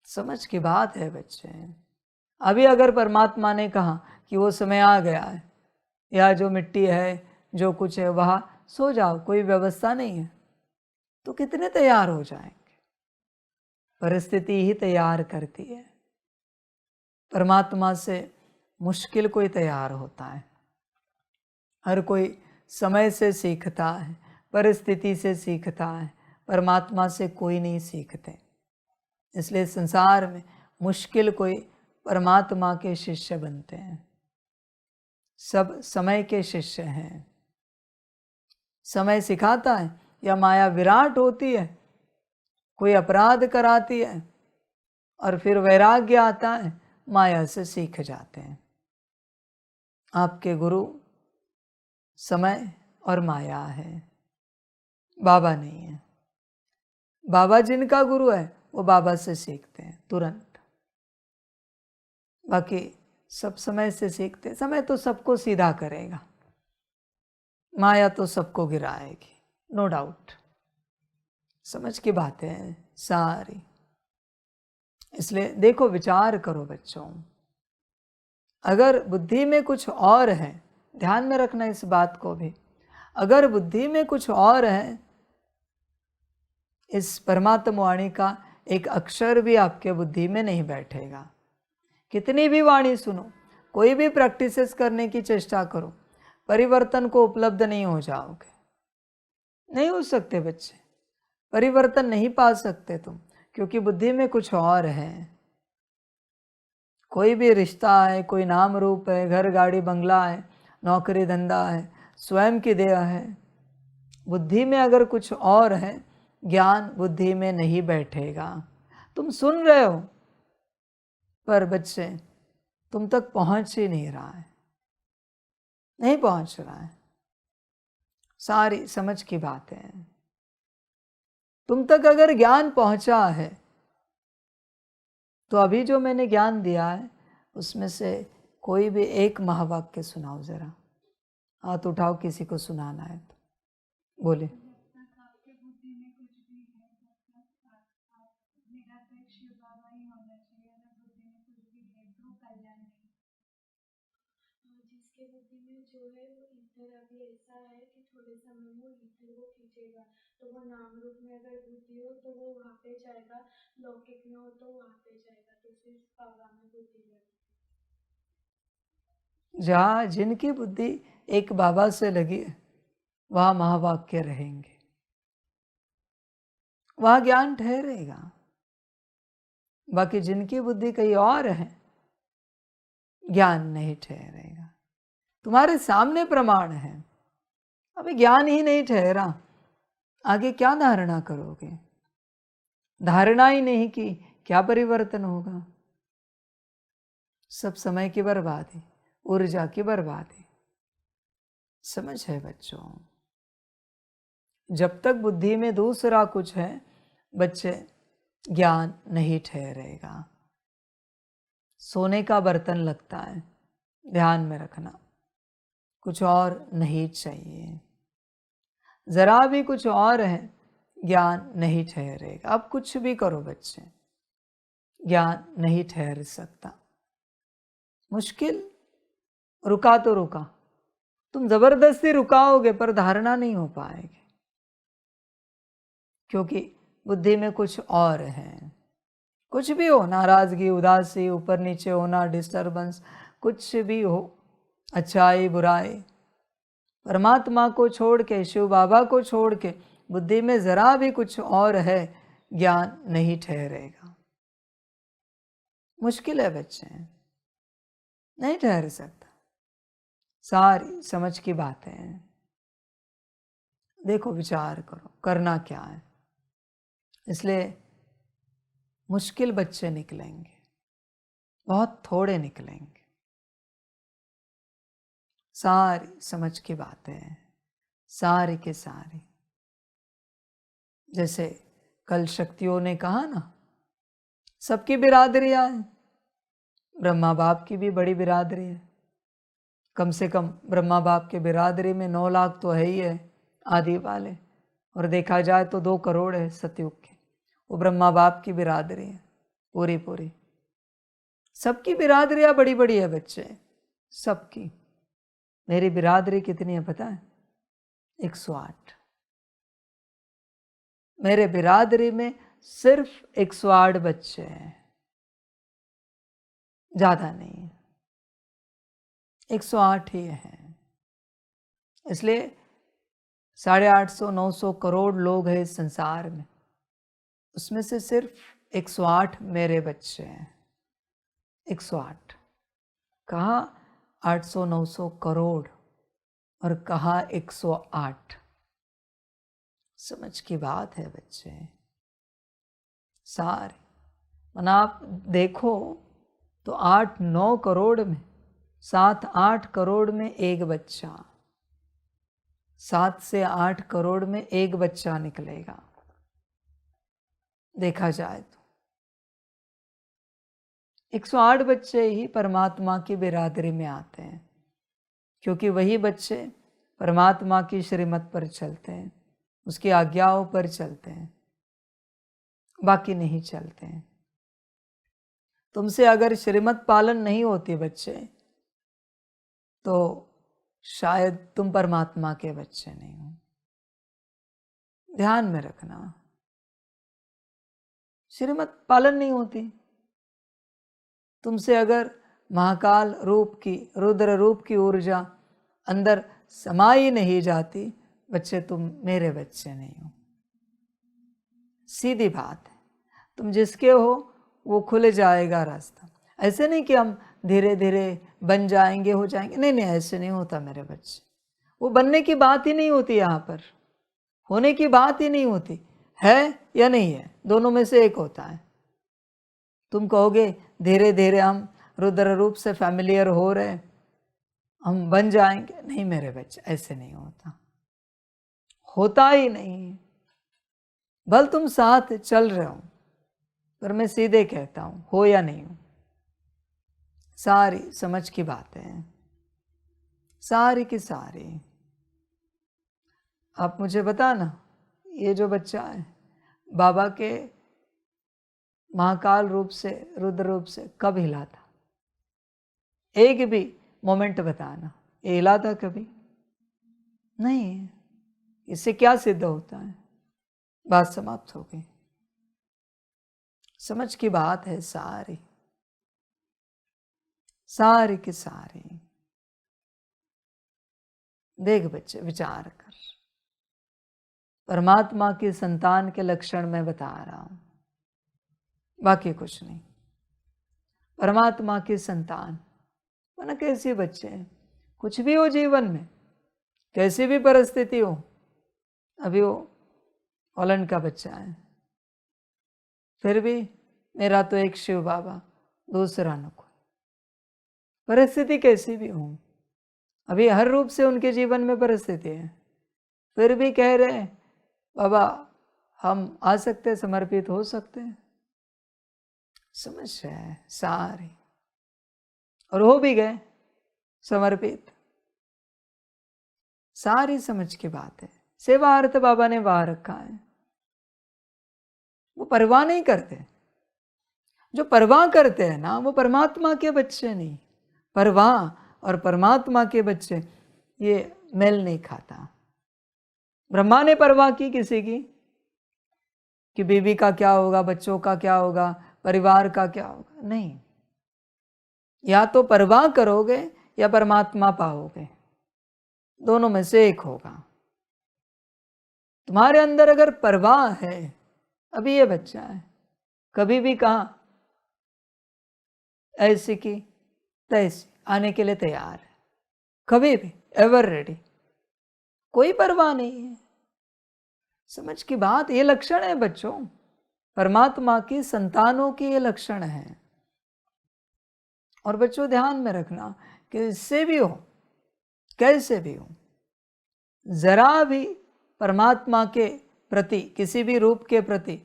समझ की बात है बच्चे। अभी अगर परमात्मा ने कहा कि वो समय आ गया है, या जो मिट्टी है जो कुछ है वहाँ सो जाओ, कोई व्यवस्था नहीं है, तो कितने तैयार हो जाएंगे? परिस्थिति ही तैयार करती है। परमात्मा से मुश्किल कोई तैयार होता है। हर कोई समय से सीखता है, परिस्थिति से सीखता है, परमात्मा से कोई नहीं सीखते। इसलिए संसार में मुश्किल कोई परमात्मा के शिष्य बनते हैं, सब समय के शिष्य हैं। समय सिखाता है या माया विराट होती है, कोई अपराध कराती है और फिर वैराग्य आता है, माया से सीख जाते हैं। आपके गुरु समय और माया है, बाबा नहीं है। बाबा जिनका गुरु है वो बाबा से सीखते हैं तुरंत, बाकी सब समय से सीखते। समय तो सबको सीधा करेगा, माया तो सबको गिराएगी, नो डाउट। समझ की बातें हैं सारी। इसलिए देखो, विचार करो बच्चों, अगर बुद्धि में कुछ और है, ध्यान में रखना इस बात को भी, अगर बुद्धि में कुछ और है, इस परमात्म वाणी का एक अक्षर भी आपके बुद्धि में नहीं बैठेगा। कितनी भी वाणी सुनो, कोई भी प्रैक्टिसेस करने की चेष्टा करो, परिवर्तन को उपलब्ध नहीं हो जाओगे। नहीं हो सकते बच्चे, परिवर्तन नहीं पा सकते तुम, क्योंकि बुद्धि में कुछ और है। कोई भी रिश्ता है, कोई नाम रूप है, घर गाड़ी बंगला है, नौकरी धंधा है, स्वयं की देह है, बुद्धि में अगर कुछ और है, ज्ञान बुद्धि में नहीं बैठेगा। तुम सुन रहे हो पर बच्चे तुम तक पहुंच ही नहीं रहा है, नहीं पहुंच रहा है। सारी समझ की बात है। तुम तक अगर ज्ञान पहुंचा है तो अभी जो मैंने ज्ञान दिया है उसमें से कोई भी एक महावाक्य सुनाओ जरा, हाथ उठाओ किसी को सुनाना है तो बोले। जिसके बुद्धि में जो है वो ईथर अभी ऐसा है कि थोड़े समय में ईथर वो खींचेगा, तो वो नाम रूप में अगर बुद्धि हो तो वो वहाँ पे जाएगा, लौकिक में हो तो वहाँ पे जाएगा, तो फिर बाबा में बुद्धि लगी। जहाँ जिनकी बुद्धि एक बाबा से लगी है वहाँ महावाक्य रहेंगे, वहाँ ज्ञान ठहरेगा। बाकी जिनकी बुद्धि कहीं और है ज्ञान नहीं ठहरेगा। तुम्हारे सामने प्रमाण है, अभी ज्ञान ही नहीं ठहरा, आगे क्या धारणा करोगे? धारणा ही नहीं की क्या परिवर्तन होगा? सब समय की बर्बादी, ऊर्जा की बर्बादी। समझ है बच्चों? जब तक बुद्धि में दूसरा कुछ है बच्चे, ज्ञान नहीं ठहरेगा। सोने का बर्तन लगता है, ध्यान में रखना, कुछ और नहीं चाहिए। जरा भी कुछ और है ज्ञान नहीं ठहरेगा। अब कुछ भी करो बच्चे, ज्ञान नहीं ठहर सकता। मुश्किल, रुका तो रुका, तुम जबरदस्ती रुकाओगे पर धारणा नहीं हो पाएगी, क्योंकि बुद्धि में कुछ और है। कुछ भी हो, नाराजगी, उदासी, ऊपर नीचे होना, डिस्टर्बेंस, कुछ भी हो, अच्छाई बुराई, परमात्मा को छोड़ के, शिव बाबा को छोड़ के बुद्धि में जरा भी कुछ और है, ज्ञान नहीं ठहरेगा। मुश्किल है बच्चे, नहीं ठहर सकता। सारी समझ की बातें हैं। देखो, विचार करो करना क्या है। इसलिए मुश्किल बच्चे निकलेंगे, बहुत थोड़े निकलेंगे। सारी समझ की बातें हैं, सारी के सारी। जैसे कल शक्तियों ने कहा ना, सबकी बिरादरियां हैं, ब्रह्मा बाप की भी बड़ी बिरादरी है। कम से कम ब्रह्मा बाप के बिरादरी में 9 लाख तो है ही है आदि वाले, और देखा जाए तो 2 करोड़ है सतयुग के। वो ब्रह्मा बाप की बिरादरी है पूरी पूरी। सबकी बिरादरियां बड़ी बड़ी है बच्चे, सबकी। मेरी बिरादरी कितनी है पता है? 108। मेरे बिरादरी में सिर्फ 108 बच्चे हैं, ज्यादा नहीं, 108 ही हैं। इसलिए 850 900 करोड़ लोग हैं इस संसार में, उसमें से सिर्फ 108 मेरे बच्चे हैं। 108, कहाँ 800 900 करोड़ और कहाँ 108। समझ की बात है बच्चे, सारे। मन आप देखो तो 8-9 करोड़ में, 7-8 करोड़ में एक बच्चा, 7 से 8 करोड़ में एक बच्चा निकलेगा, देखा जाए तो। 108 बच्चे ही परमात्मा की बिरादरी में आते हैं, क्योंकि वही बच्चे परमात्मा की श्रीमत पर चलते हैं, उसकी आज्ञाओं पर चलते हैं, बाकी नहीं चलते हैं। तुमसे अगर श्रीमत पालन नहीं होती बच्चे, तो शायद तुम परमात्मा के बच्चे नहीं हो। ध्यान में रखना, श्रीमत पालन नहीं होती। तुमसे अगर महाकाल रूप की, रुद्र रूप की ऊर्जा अंदर समाई नहीं जाती बच्चे, तुम मेरे बच्चे नहीं हो। सीधी बात है, तुम जिसके हो वो खुल जाएगा रास्ता। ऐसे नहीं कि हम धीरे धीरे बन जाएंगे, हो जाएंगे, नहीं नहीं, ऐसे नहीं होता मेरे बच्चे। वो बनने की बात ही नहीं होती, यहाँ पर होने की बात ही नहीं होती। है या नहीं है, दोनों में से एक होता है। तुम कहोगे धीरे धीरे हम रुद्र रूप से फैमिलियर हो रहे, हम बन जाएंगे, नहीं मेरे बच्चे, ऐसे नहीं होता, होता ही नहीं। भल तुम साथ चल रहे हो, पर मैं सीधे कहता हूं, हो या नहीं हो, सारी समझ की बातें हैं, सारी की सारी। आप मुझे बताना, ये जो बच्चा है बाबा के महाकाल रूप से, रुद्र रूप से कब हिला था? एक भी मोमेंट बताना। ये हिला था कभी? नहीं। इससे क्या सिद्ध होता है? बात समाप्त हो गई। समझ की बात है सारी, सारी की सारी। देख बच्चे, विचार कर। परमात्मा की संतान के लक्षण मैं बता रहा हूं, बाकी कुछ नहीं। परमात्मा की संतान माना कैसे बच्चे हैं, कुछ भी हो जीवन में, कैसी भी परिस्थिति हो। अभी वो हॉलैंड का बच्चा है, फिर भी मेरा तो एक शिव बाबा, दूसरा न कोई। परिस्थिति कैसी भी हो, अभी हर रूप से उनके जीवन में परिस्थिति है, फिर भी कह रहे हैं बाबा हम आ सकते हैं, समर्पित हो सकते हैं। समझ रहे सारे, और हो भी गए समर्पित। सारी समझ की बात है। सेवा अर्थ बाबा ने वहां रखा है। वो परवाह नहीं करते। जो परवाह करते हैं ना, वो परमात्मा के बच्चे नहीं। परवाह और परमात्मा के बच्चे ये मेल नहीं खाता। ब्रह्मा ने परवाह की किसी की कि बीवी का क्या होगा, बच्चों का क्या होगा, परिवार का क्या होगा? नहीं। या तो परवाह करोगे या परमात्मा पाओगे, दोनों में से एक होगा। तुम्हारे अंदर अगर परवाह है, अभी ये बच्चा है, कभी भी कहा ऐसी की तैसी आने के लिए तैयार है, कभी भी, एवर रेडी, कोई परवाह नहीं है। समझ की बात, ये लक्षण है बच्चों, परमात्मा की संतानों की ये लक्षण है। और बच्चों ध्यान में रखना कि इससे भी हो, कैसे भी हो, जरा भी परमात्मा के प्रति, किसी भी रूप के प्रति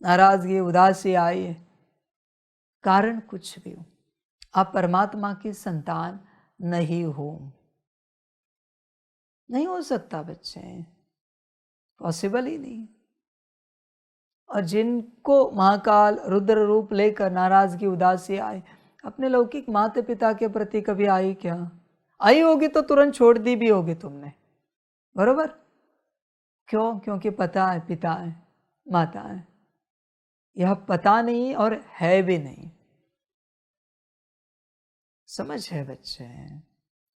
नाराजगी, उदासी आई है, कारण कुछ भी हो, आप परमात्मा की संतान नहीं हो। नहीं हो सकता बच्चे, पॉसिबल ही नहीं। और जिनको महाकाल रुद्र रूप लेकर नाराजगी, उदासी आए, अपने लौकिक माता पिता के प्रति कभी आई क्या? आई होगी तो तुरंत छोड़ दी भी होगी तुमने, बरोबर? क्यों? क्योंकि पता है पिता है, माता है। यह पता नहीं और है भी नहीं। समझ है बच्चे,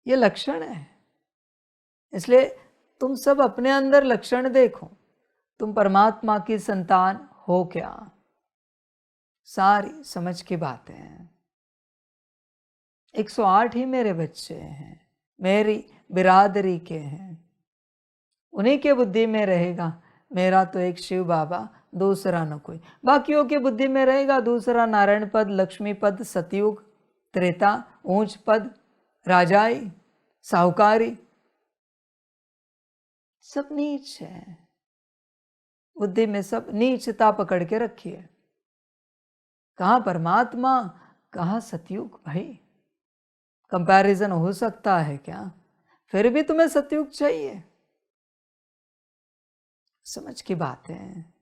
ये लक्षण है। इसलिए तुम सब अपने अंदर लक्षण देखो, तुम परमात्मा की संतान हो क्या? सारी समझ की बातें हैं। 108 ही मेरे बच्चे हैं, मेरी बिरादरी के हैं, उन्हीं के बुद्धि में रहेगा मेरा तो एक शिव बाबा, दूसरा न कोई। बाकियों की बुद्धि में रहेगा दूसरा नारायण पद, लक्ष्मी पद, सतयुग, त्रेता, ऊंच पद, राजाई, साहूकारी, सब नीच है। बुद्धि में सब नीचता पकड़ के रखी है। कहाँ परमात्मा, कहाँ सतयुग? भाई कंपैरिजन हो सकता है क्या? फिर भी तुम्हें सतयुग चाहिए। समझ की बात है,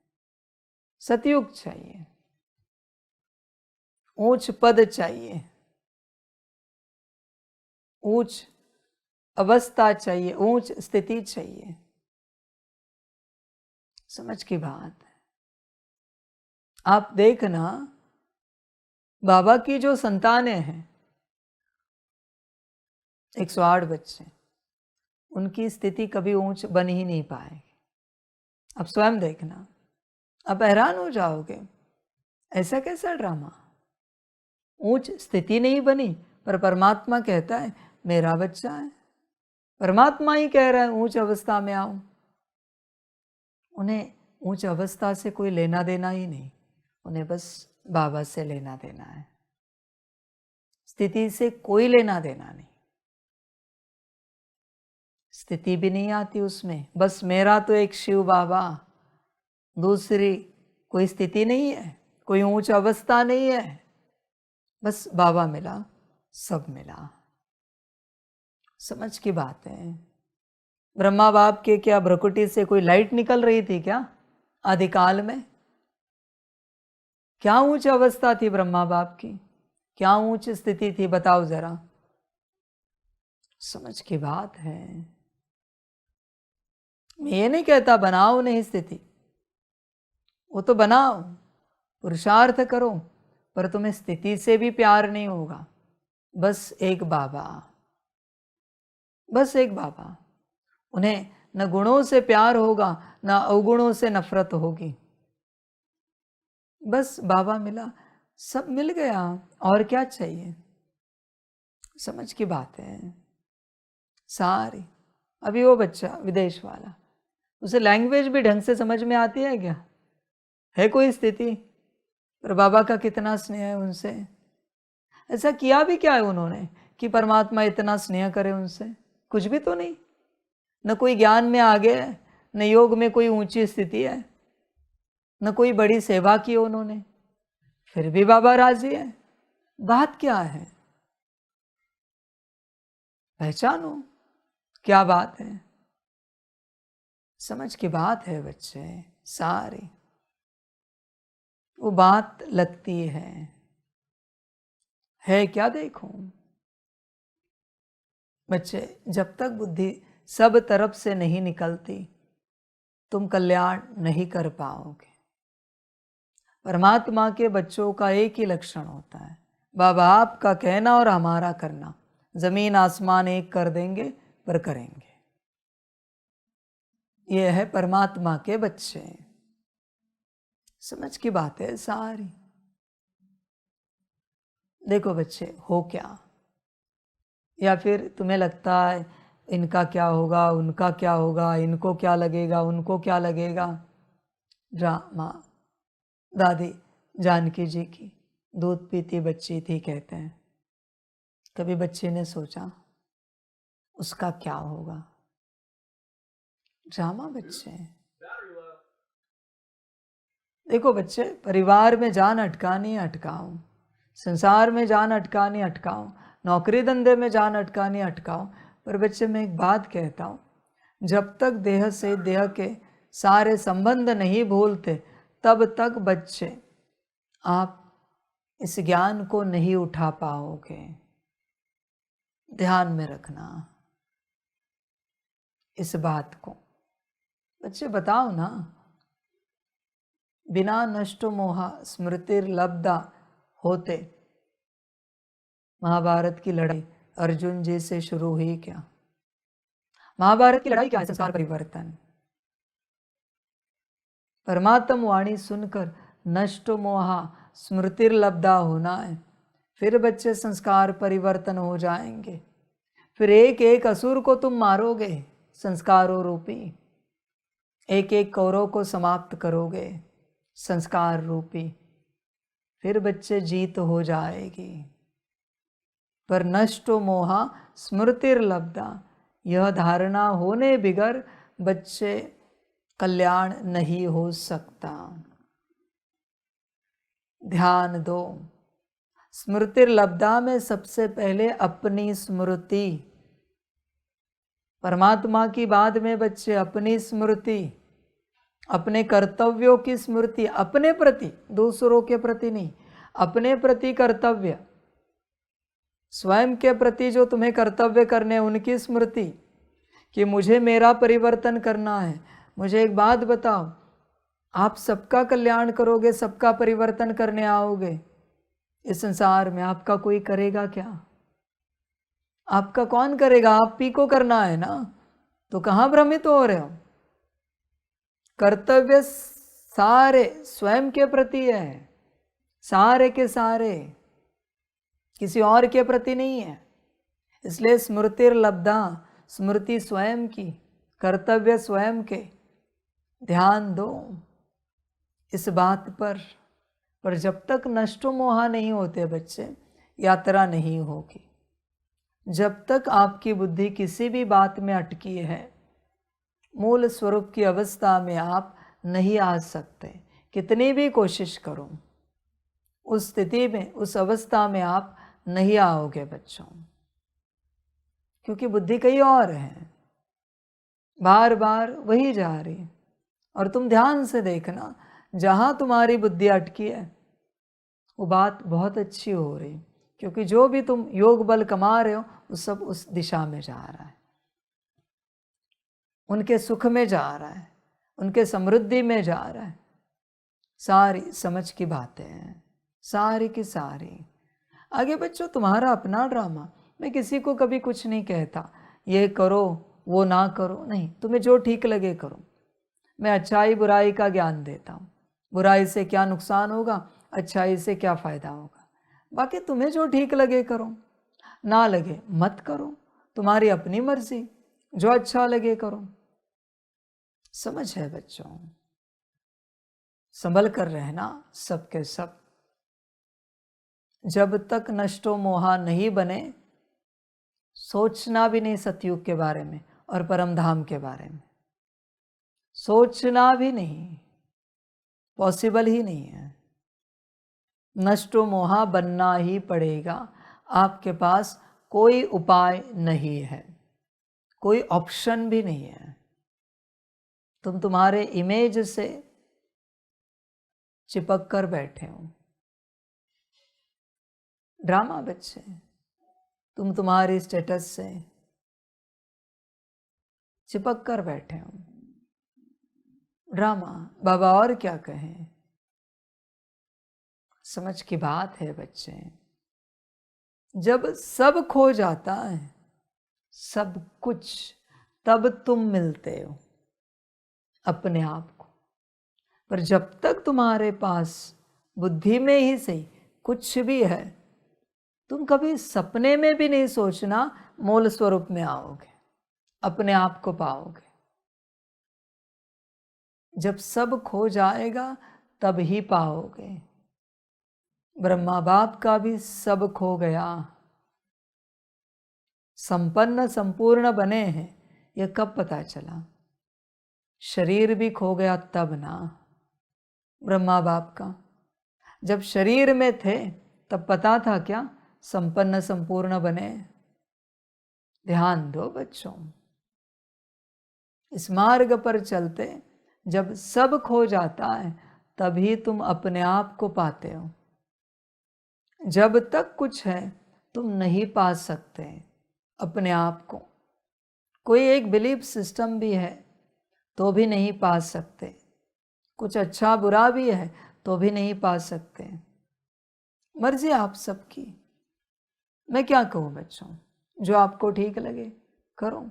सतयुग चाहिए, ऊंच पद चाहिए, ऊंच अवस्था चाहिए, ऊंच स्थिति चाहिए। समझ की बात है। आप देखना, बाबा की जो संतानें हैं 108 बच्चे, उनकी स्थिति कभी ऊंच बन ही नहीं पाएगी। अब स्वयं देखना, आप हैरान हो जाओगे, ऐसा कैसा ड्रामा? ऊंच स्थिति नहीं बनी, पर परमात्मा कहता है मेरा बच्चा है। परमात्मा ही कह रहा है ऊंच अवस्था में आओ। उन्हें ऊंच अवस्था से कोई लेना देना ही नहीं, उन्हें बस बाबा से लेना देना है। स्थिति से कोई लेना देना नहीं, स्थिति भी नहीं आती उसमें। बस मेरा तो एक शिव बाबा, दूसरी कोई स्थिति नहीं है, कोई ऊंच अवस्था नहीं है, बस बाबा मिला, सब मिला। समझ की बात है। ब्रह्मा बाप के क्या भ्रकुटी से कोई लाइट निकल रही थी क्या आदिकाल में? क्या ऊंच अवस्था थी ब्रह्मा बाप की, क्या ऊंच स्थिति थी, बताओ जरा। समझ की बात है। मैं ये नहीं कहता बनाओ नहीं स्थिति, वो तो बनाओ, पुरुषार्थ करो, पर तुम्हें स्थिति से भी प्यार नहीं होगा। बस एक बाबा, बस एक बाबा। उन्हें न गुणों से प्यार होगा, न अवगुणों से नफरत होगी। बस बाबा मिला, सब मिल गया, और क्या चाहिए। समझ की बात है सारी। अभी वो बच्चा विदेश वाला, उसे लैंग्वेज भी ढंग से समझ में आती है क्या? है कोई स्थिति? पर बाबा का कितना स्नेह है उनसे। ऐसा किया भी क्या है उन्होंने कि परमात्मा इतना स्नेह करे उनसे? कुछ भी तो नहीं। न कोई ज्ञान में आगे है, न योग में कोई ऊंची स्थिति है, न कोई बड़ी सेवा की उन्होंने, फिर भी बाबा राजी है। बात क्या है? पहचानो क्या बात है। समझ की बात है बच्चे सारी। वो बात लगती है क्या? देखो बच्चे, जब तक बुद्धि सब तरफ से नहीं निकलती, तुम कल्याण नहीं कर पाओगे। परमात्मा के बच्चों का एक ही लक्षण होता है, बाबा आपका कहना और हमारा करना। जमीन आसमान एक कर देंगे, पर करेंगे। ये है परमात्मा के बच्चे। समझ की बात है सारी। देखो बच्चे, हो क्या, या फिर तुम्हें लगता है इनका क्या होगा, उनका क्या होगा, इनको क्या लगेगा, उनको क्या लगेगा। ड्रामा दादी जानकी जी की दूध पीती बच्ची थी, कहते हैं। कभी बच्ची ने सोचा उसका क्या होगा? ड्रामा बच्चे। देखो बच्चे, परिवार में जान अटकानी अटकाओ, संसार में जान अटकानी अटकाओ, नौकरी धंधे में जान अटकानी अटकाओ। पर बच्चे, मैं एक बात कहता हूँ, जब तक देह से देह के सारे संबंध नहीं भूलते, तब तक बच्चे आप इस ज्ञान को नहीं उठा पाओगे। ध्यान में रखना इस बात को। बच्चे बताओ ना, बिना नष्टो मोहा स्मृतिर्लब्धा होते महाभारत की लड़ाई अर्जुन जी से शुरू हुई क्या? महाभारत की लड़ाई क्या है? संसार परिवर्तन। परमात्म वाणी सुनकर नष्टो मोहा स्मृतिर्लब्धा होना है। फिर बच्चे संस्कार परिवर्तन हो जाएंगे। फिर एक एक असुर को तुम मारोगे संस्कारों रूपी, एक एक कौरव को समाप्त करोगे संस्कार रूपी। फिर बच्चे जीत हो जाएगी। पर नष्टो मोहा स्मृतिर्लब्धा, यह धारणा होने बिगर बच्चे कल्याण नहीं हो सकता। ध्यान दो, स्मृतिर्लब्धा में सबसे पहले अपनी स्मृति। परमात्मा की बाद में बच्चे अपनी स्मृति, अपने कर्तव्यों की स्मृति, अपने प्रति, दूसरों के प्रति नहीं, अपने प्रति कर्तव्य, स्वयं के प्रति जो तुम्हें कर्तव्य करने, उनकी स्मृति कि मुझे मेरा परिवर्तन करना है। मुझे एक बात बताओ, आप सबका कल्याण करोगे, सबका परिवर्तन करने आओगे इस संसार में, आपका कोई करेगा क्या? आपका कौन करेगा? आप ही को करना है ना, तो कहाँ भ्रमित हो रहे हो? कर्तव्य सारे स्वयं के प्रति है, सारे के सारे, किसी और के प्रति नहीं है। इसलिए स्मृतिर्लब्धा, स्मृति स्वयं की, कर्तव्य स्वयं के। ध्यान दो इस बात पर जब तक नष्टो मोहा नहीं होते बच्चे, यात्रा नहीं होगी। जब तक आपकी बुद्धि किसी भी बात में अटकी है, मूल स्वरूप की अवस्था में आप नहीं आ सकते। कितनी भी कोशिश करो, उस स्थिति में, उस अवस्था में आप नहीं आओगे बच्चों, क्योंकि बुद्धि कहीं और है, बार बार वही जा रही है। और तुम ध्यान से देखना, जहाँ तुम्हारी बुद्धि अटकी है वो बात बहुत अच्छी हो रही, क्योंकि जो भी तुम योग बल कमा रहे हो वो सब उस दिशा में जा रहा है, उनके सुख में जा रहा है, उनके समृद्धि में जा रहा है। सारी समझ की बातें हैं, सारी की सारी। आगे बच्चों तुम्हारा अपना ड्रामा, मैं किसी को कभी कुछ नहीं कहता ये करो वो ना करो, नहीं, तुम्हें जो ठीक लगे करो। मैं अच्छाई बुराई का ज्ञान देता हूँ, बुराई से क्या नुकसान होगा, अच्छाई से क्या फ़ायदा होगा। बाकी तुम्हें जो ठीक लगे करो, ना लगे मत करो, तुम्हारी अपनी मर्जी, जो अच्छा लगे करो। समझ है बच्चों? संभल कर रहना सबके सब। जब तक नष्टो मोहा नहीं बने, सोचना भी नहीं सतयुग के बारे में और परम धाम के बारे में, सोचना भी नहीं, पॉसिबल ही नहीं है। नष्टो मोहा बनना ही पड़ेगा, आपके पास कोई उपाय नहीं है, कोई ऑप्शन भी नहीं है। तुम तुम्हारे इमेज से चिपक कर बैठे हो। ड्रामा बच्चे, तुम तुम्हारी स्टेटस से चिपक कर बैठे हो। ड्रामा, बाबा और क्या कहें। समझ की बात है बच्चे, जब सब खो जाता है, सब कुछ, तब तुम मिलते हो अपने आप को। पर जब तक तुम्हारे पास बुद्धि में ही सही कुछ भी है, तुम कभी सपने में भी नहीं सोचना मूल स्वरूप में आओगे, अपने आप को पाओगे। जब सब खो जाएगा तब ही पाओगे। ब्रह्मा बाप का भी सब खो गया, संपन्न संपूर्ण बने हैं, यह कब पता चला? शरीर भी खो गया तब ना, ब्रह्मा बाप का। जब शरीर में थे तब पता था क्या संपन्न संपूर्ण बने? ध्यान दो बच्चों, इस मार्ग पर चलते जब सब खो जाता है तभी तुम अपने आप को पाते हो। जब तक कुछ है तुम नहीं पा सकते अपने आप को। कोई एक बिलीफ सिस्टम भी है तो भी नहीं पा सकते, कुछ अच्छा बुरा भी है तो भी नहीं पा सकते। मर्जी आप सबकी। मैं क्या कहूँ बच्चों, जो आपको ठीक लगे करो।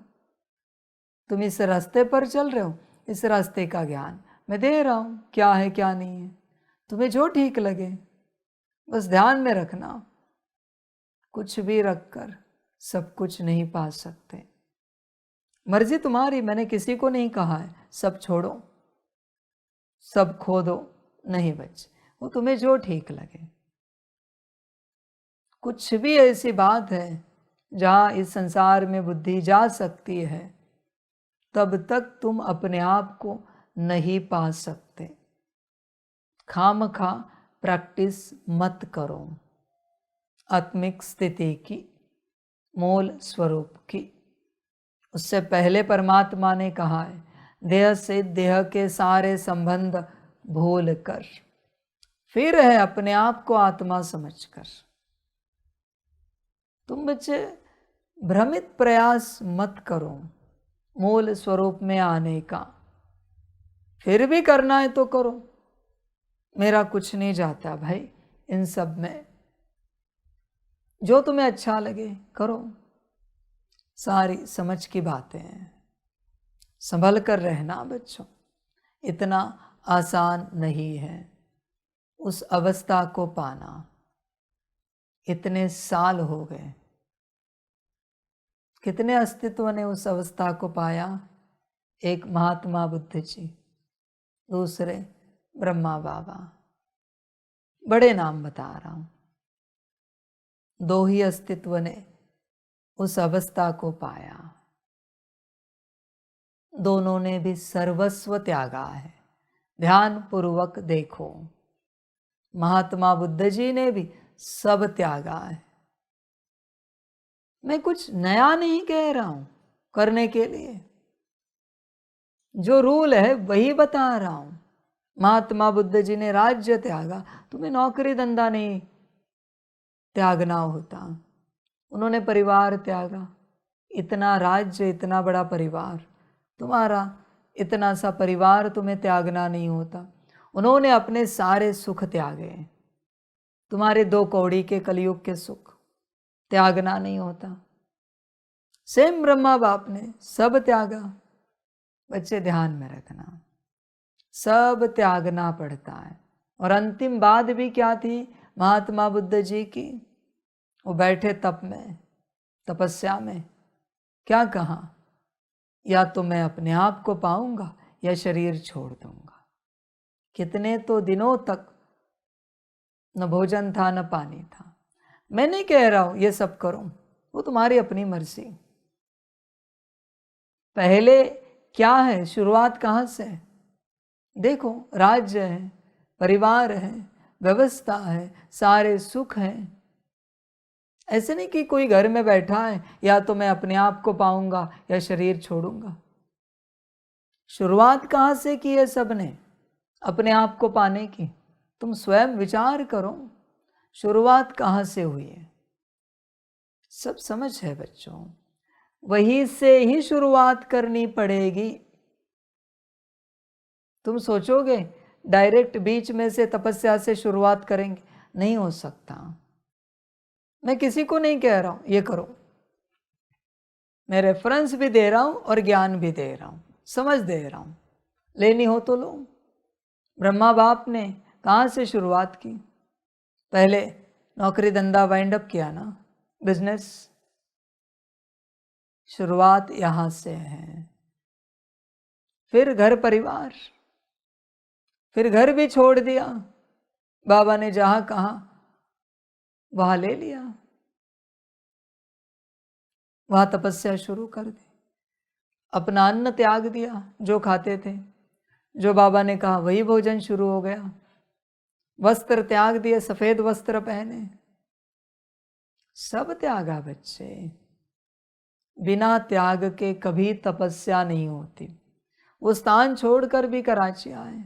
तुम इस रास्ते पर चल रहे हो, इस रास्ते का ज्ञान मैं दे रहा हूँ, क्या है क्या नहीं है, तुम्हें जो ठीक लगे। बस ध्यान में रखना, कुछ भी रखकर सब कुछ नहीं पा सकते। मर्जी तुम्हारी, मैंने किसी को नहीं कहा है सब छोड़ो, सब खो दो, नहीं बच्चे, वो तुम्हें जो ठीक लगे। कुछ भी ऐसी बात है जहाँ इस संसार में बुद्धि जा सकती है, तब तक तुम अपने आप को नहीं पा सकते। खामखा प्रैक्टिस मत करो आत्मिक स्थिति की, मूल स्वरूप की। उससे पहले परमात्मा ने कहा है, देह से देह के सारे संबंध भूल कर, फिर है अपने आप को आत्मा समझकर। तुम बच्चे भ्रमित प्रयास मत करो मूल स्वरूप में आने का। फिर भी करना है तो करो, मेरा कुछ नहीं जाता भाई इन सब में। जो तुम्हें अच्छा लगे करो, सारी समझ की बातें हैं। संभल कर रहना बच्चों, इतना आसान नहीं है उस अवस्था को पाना। इतने साल हो गए, कितने अस्तित्व ने उस अवस्था को पाया? एक महात्मा बुद्ध जी, दूसरे ब्रह्मा बाबा। बड़े नाम बता रहा हूं। दो ही अस्तित्व ने उस अवस्था को पाया, दोनों ने भी सर्वस्व त्यागा है। ध्यान पूर्वक देखो, महात्मा बुद्ध जी ने भी सब त्यागा है। मैं कुछ नया नहीं कह रहा हूं करने के लिए, जो रूल है वही बता रहा हूं। महात्मा बुद्ध जी ने राज्य त्यागा, तुम्हें नौकरी धंधा नहीं त्यागना होता। उन्होंने परिवार त्यागा, इतना राज्य, इतना बड़ा परिवार, तुम्हारा इतना सा परिवार तुम्हें त्यागना नहीं होता। उन्होंने अपने सारे सुख त्यागे, तुम्हारे 2 कौड़ी के कलयुग के सुख त्यागना नहीं होता। सेम ब्रह्मा बाप ने सब त्यागा। बच्चे ध्यान में रखना, सब त्यागना पड़ता है। और अंतिम बात भी क्या थी महात्मा बुद्ध जी की? वो बैठे तप में, तपस्या में, क्या कहा? या तो मैं अपने आप को पाऊंगा या शरीर छोड़ दूंगा। कितने तो दिनों तक न भोजन था न पानी था। मैं नहीं कह रहा हूं ये सब करो, वो तुम्हारी अपनी मर्जी। पहले क्या है, शुरुआत कहाँ से है? देखो, राज्य है, परिवार है, व्यवस्था है, सारे सुख हैं। ऐसे नहीं कि कोई घर में बैठा है या तो मैं अपने आप को पाऊंगा या शरीर छोड़ूंगा। शुरुआत कहाँ से की है सबने? अपने आप को पाने की। तुम स्वयं विचार करो, शुरुआत कहाँ से हुई है? सब समझ है बच्चों, वहीं से ही शुरुआत करनी पड़ेगी। तुम सोचोगे डायरेक्ट बीच में से तपस्या से शुरुआत करेंगे, नहीं हो सकता। मैं किसी को नहीं कह रहा हूं ये करो, मैं रेफरेंस भी दे रहा हूं और ज्ञान भी दे रहा हूं, समझ दे रहा हूं। लेनी हो तो लो। ब्रह्मा बाप ने कहाँ से शुरुआत की? पहले नौकरी धंधा वाइंड अप किया ना, बिजनेस। शुरुआत यहां से है। फिर घर परिवार, फिर घर भी छोड़ दिया। बाबा ने जहां कहा वहां ले लिया, वहां तपस्या शुरू कर दी। अपना अन्न त्याग दिया, जो खाते थे, जो बाबा ने कहा वही भोजन शुरू हो गया। वस्त्र त्याग दिए, सफेद वस्त्र पहने, सब त्यागा बच्चे। बिना त्याग के कभी तपस्या नहीं होती। वो स्थान छोड़कर भी कराची आए,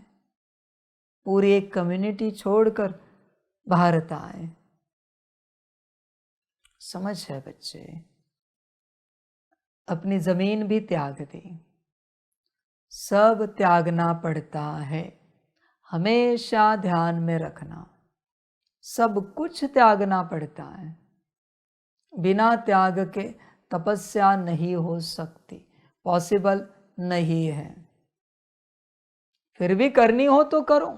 पूरी एक कम्युनिटी छोड़कर भारत आए। समझ है बच्चे? अपनी जमीन भी त्याग दी। सब त्यागना पड़ता है, हमेशा ध्यान में रखना। सब कुछ त्यागना पड़ता है। बिना त्याग के तपस्या नहीं हो सकती, पॉसिबल नहीं है। फिर भी करनी हो तो करो,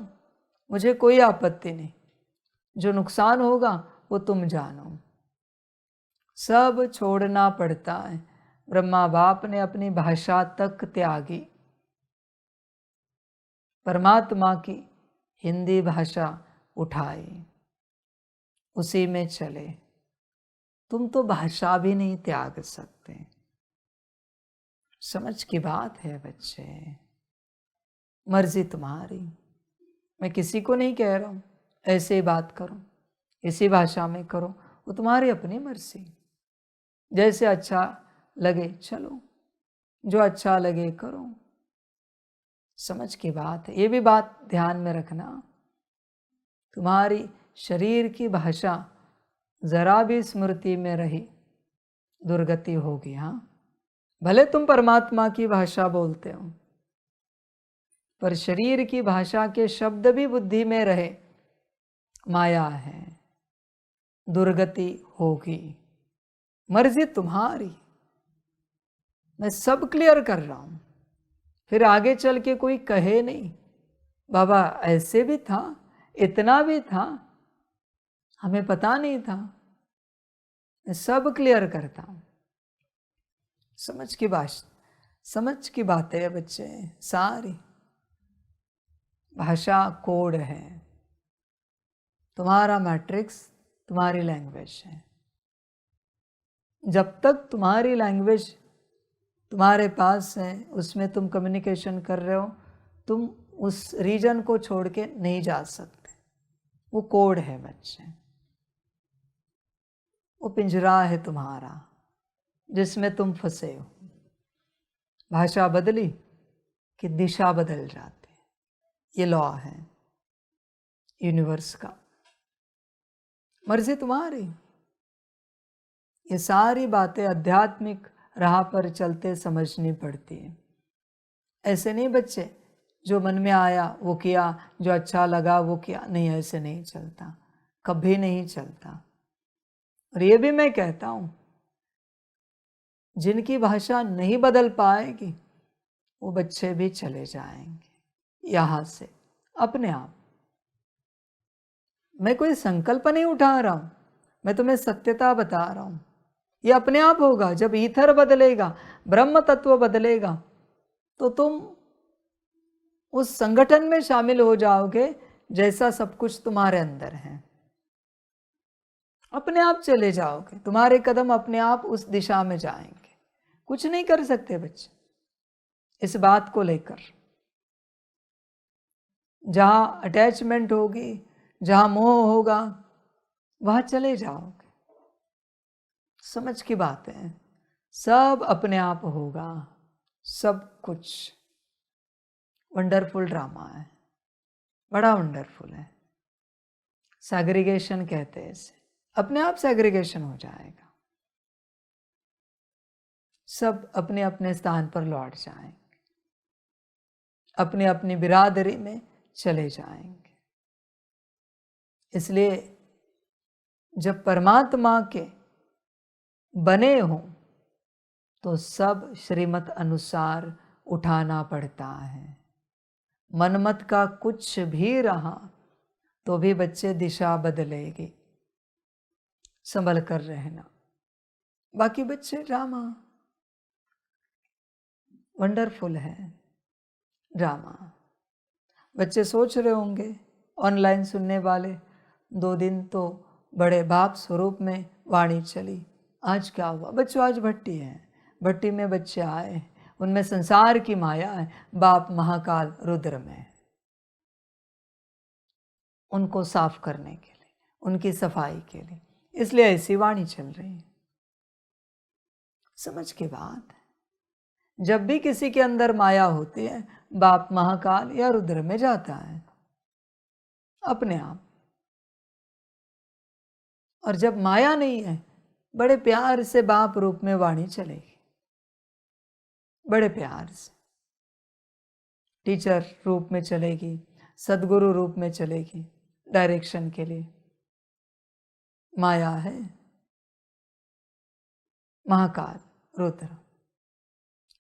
मुझे कोई आपत्ति नहीं। जो नुकसान होगा वो तुम जानो। सब छोड़ना पड़ता है। ब्रह्मा बाप ने अपनी भाषा तक त्यागी, परमात्मा की हिंदी भाषा उठाई, उसी में चले। तुम तो भाषा भी नहीं त्याग सकते। समझ की बात है बच्चे, मर्जी तुम्हारी। मैं किसी को नहीं कह रहा हूं ऐसे ही बात करो, इसी भाषा में करो, वो तुम्हारी अपनी मर्जी। जैसे अच्छा लगे चलो, जो अच्छा लगे करो। समझ की बात है, ये भी बात ध्यान में रखना। तुम्हारी शरीर की भाषा जरा भी स्मृति में रही, दुर्गति होगी। हाँ, भले तुम परमात्मा की भाषा बोलते हो, पर शरीर की भाषा के शब्द भी बुद्धि में रहे, माया है, दुर्गति होगी। मर्जी तुम्हारी। मैं सब क्लियर कर रहा हूं, फिर आगे चल के कोई कहे नहीं बाबा ऐसे भी था, इतना भी था, हमें पता नहीं था। मैं सब क्लियर करता हूं। समझ की बात है बच्चे, सारी भाषा कोड है। तुम्हारा मैट्रिक्स तुम्हारी लैंग्वेज है। जब तक तुम्हारी लैंग्वेज तुम्हारे पास है, उसमें तुम कम्युनिकेशन कर रहे हो, तुम उस रीजन को छोड़ के नहीं जा सकते। वो कोड है बच्चे, वो पिंजरा है तुम्हारा जिसमें तुम फंसे हो। भाषा बदली कि दिशा बदल जाती है। ये लॉ है यूनिवर्स का। मर्जी तुम्हारी। ये सारी बातें आध्यात्मिक राह पर चलते समझनी पड़ती है। ऐसे नहीं बच्चे जो मन में आया वो किया, जो अच्छा लगा वो किया, नहीं, ऐसे नहीं चलता, कभी नहीं चलता। और ये भी मैं कहता हूं, जिनकी भाषा नहीं बदल पाएगी वो बच्चे भी चले जाएंगे यहां से अपने आप। मैं कोई संकल्प नहीं उठा रहा हूं, मैं तुम्हें सत्यता बता रहा हूं। ये अपने आप होगा। जब ईथर बदलेगा, ब्रह्म तत्व बदलेगा, तो तुम उस संगठन में शामिल हो जाओगे जैसा सब कुछ तुम्हारे अंदर है। अपने आप चले जाओगे, तुम्हारे कदम अपने आप उस दिशा में जाएंगे। कुछ नहीं कर सकते बच्चे इस बात को लेकर। जहां अटैचमेंट होगी, जहां मोह होगा, वहां चले जाओगे। समझ की बात है, सब अपने आप होगा, सब कुछ। वंडरफुल ड्रामा है, बड़ा वंडरफुल है। सेग्रीगेशन कहते हैं इसे, अपने आप सेग्रीगेशन हो जाएगा। सब अपने अपने स्थान पर लौट जाएंगे, अपनी अपनी बिरादरी में चले जाएंगे। इसलिए जब परमात्मा के बने हो तो सब श्रीमत अनुसार उठाना पड़ता है। मनमत का कुछ भी रहा तो भी बच्चे दिशा बदलेगी, संभल कर रहना। बाकी बच्चे ड्रामा, वंडरफुल है ड्रामा। बच्चे सोच रहे होंगे, ऑनलाइन सुनने वाले, 2 दिन तो बड़े बाप स्वरूप में वाणी चली, आज क्या हुआ? बच्चों आज भट्टी है, भट्टी में बच्चे आए, उनमें संसार की माया है, बाप महाकाल रुद्र में, उनको साफ करने के लिए, उनकी सफाई के लिए, इसलिए ऐसी वाणी चल रही है। समझ की बात है। जब भी किसी के अंदर माया होती है, बाप महाकाल या रुद्र में जाता है अपने आप। और जब माया नहीं है, बड़े प्यार से बाप रूप में वाणी चलेगी, बड़े प्यार से टीचर रूप में चलेगी, सदगुरु रूप में चलेगी, डायरेक्शन के लिए। माया है, महाकाल रुद्र।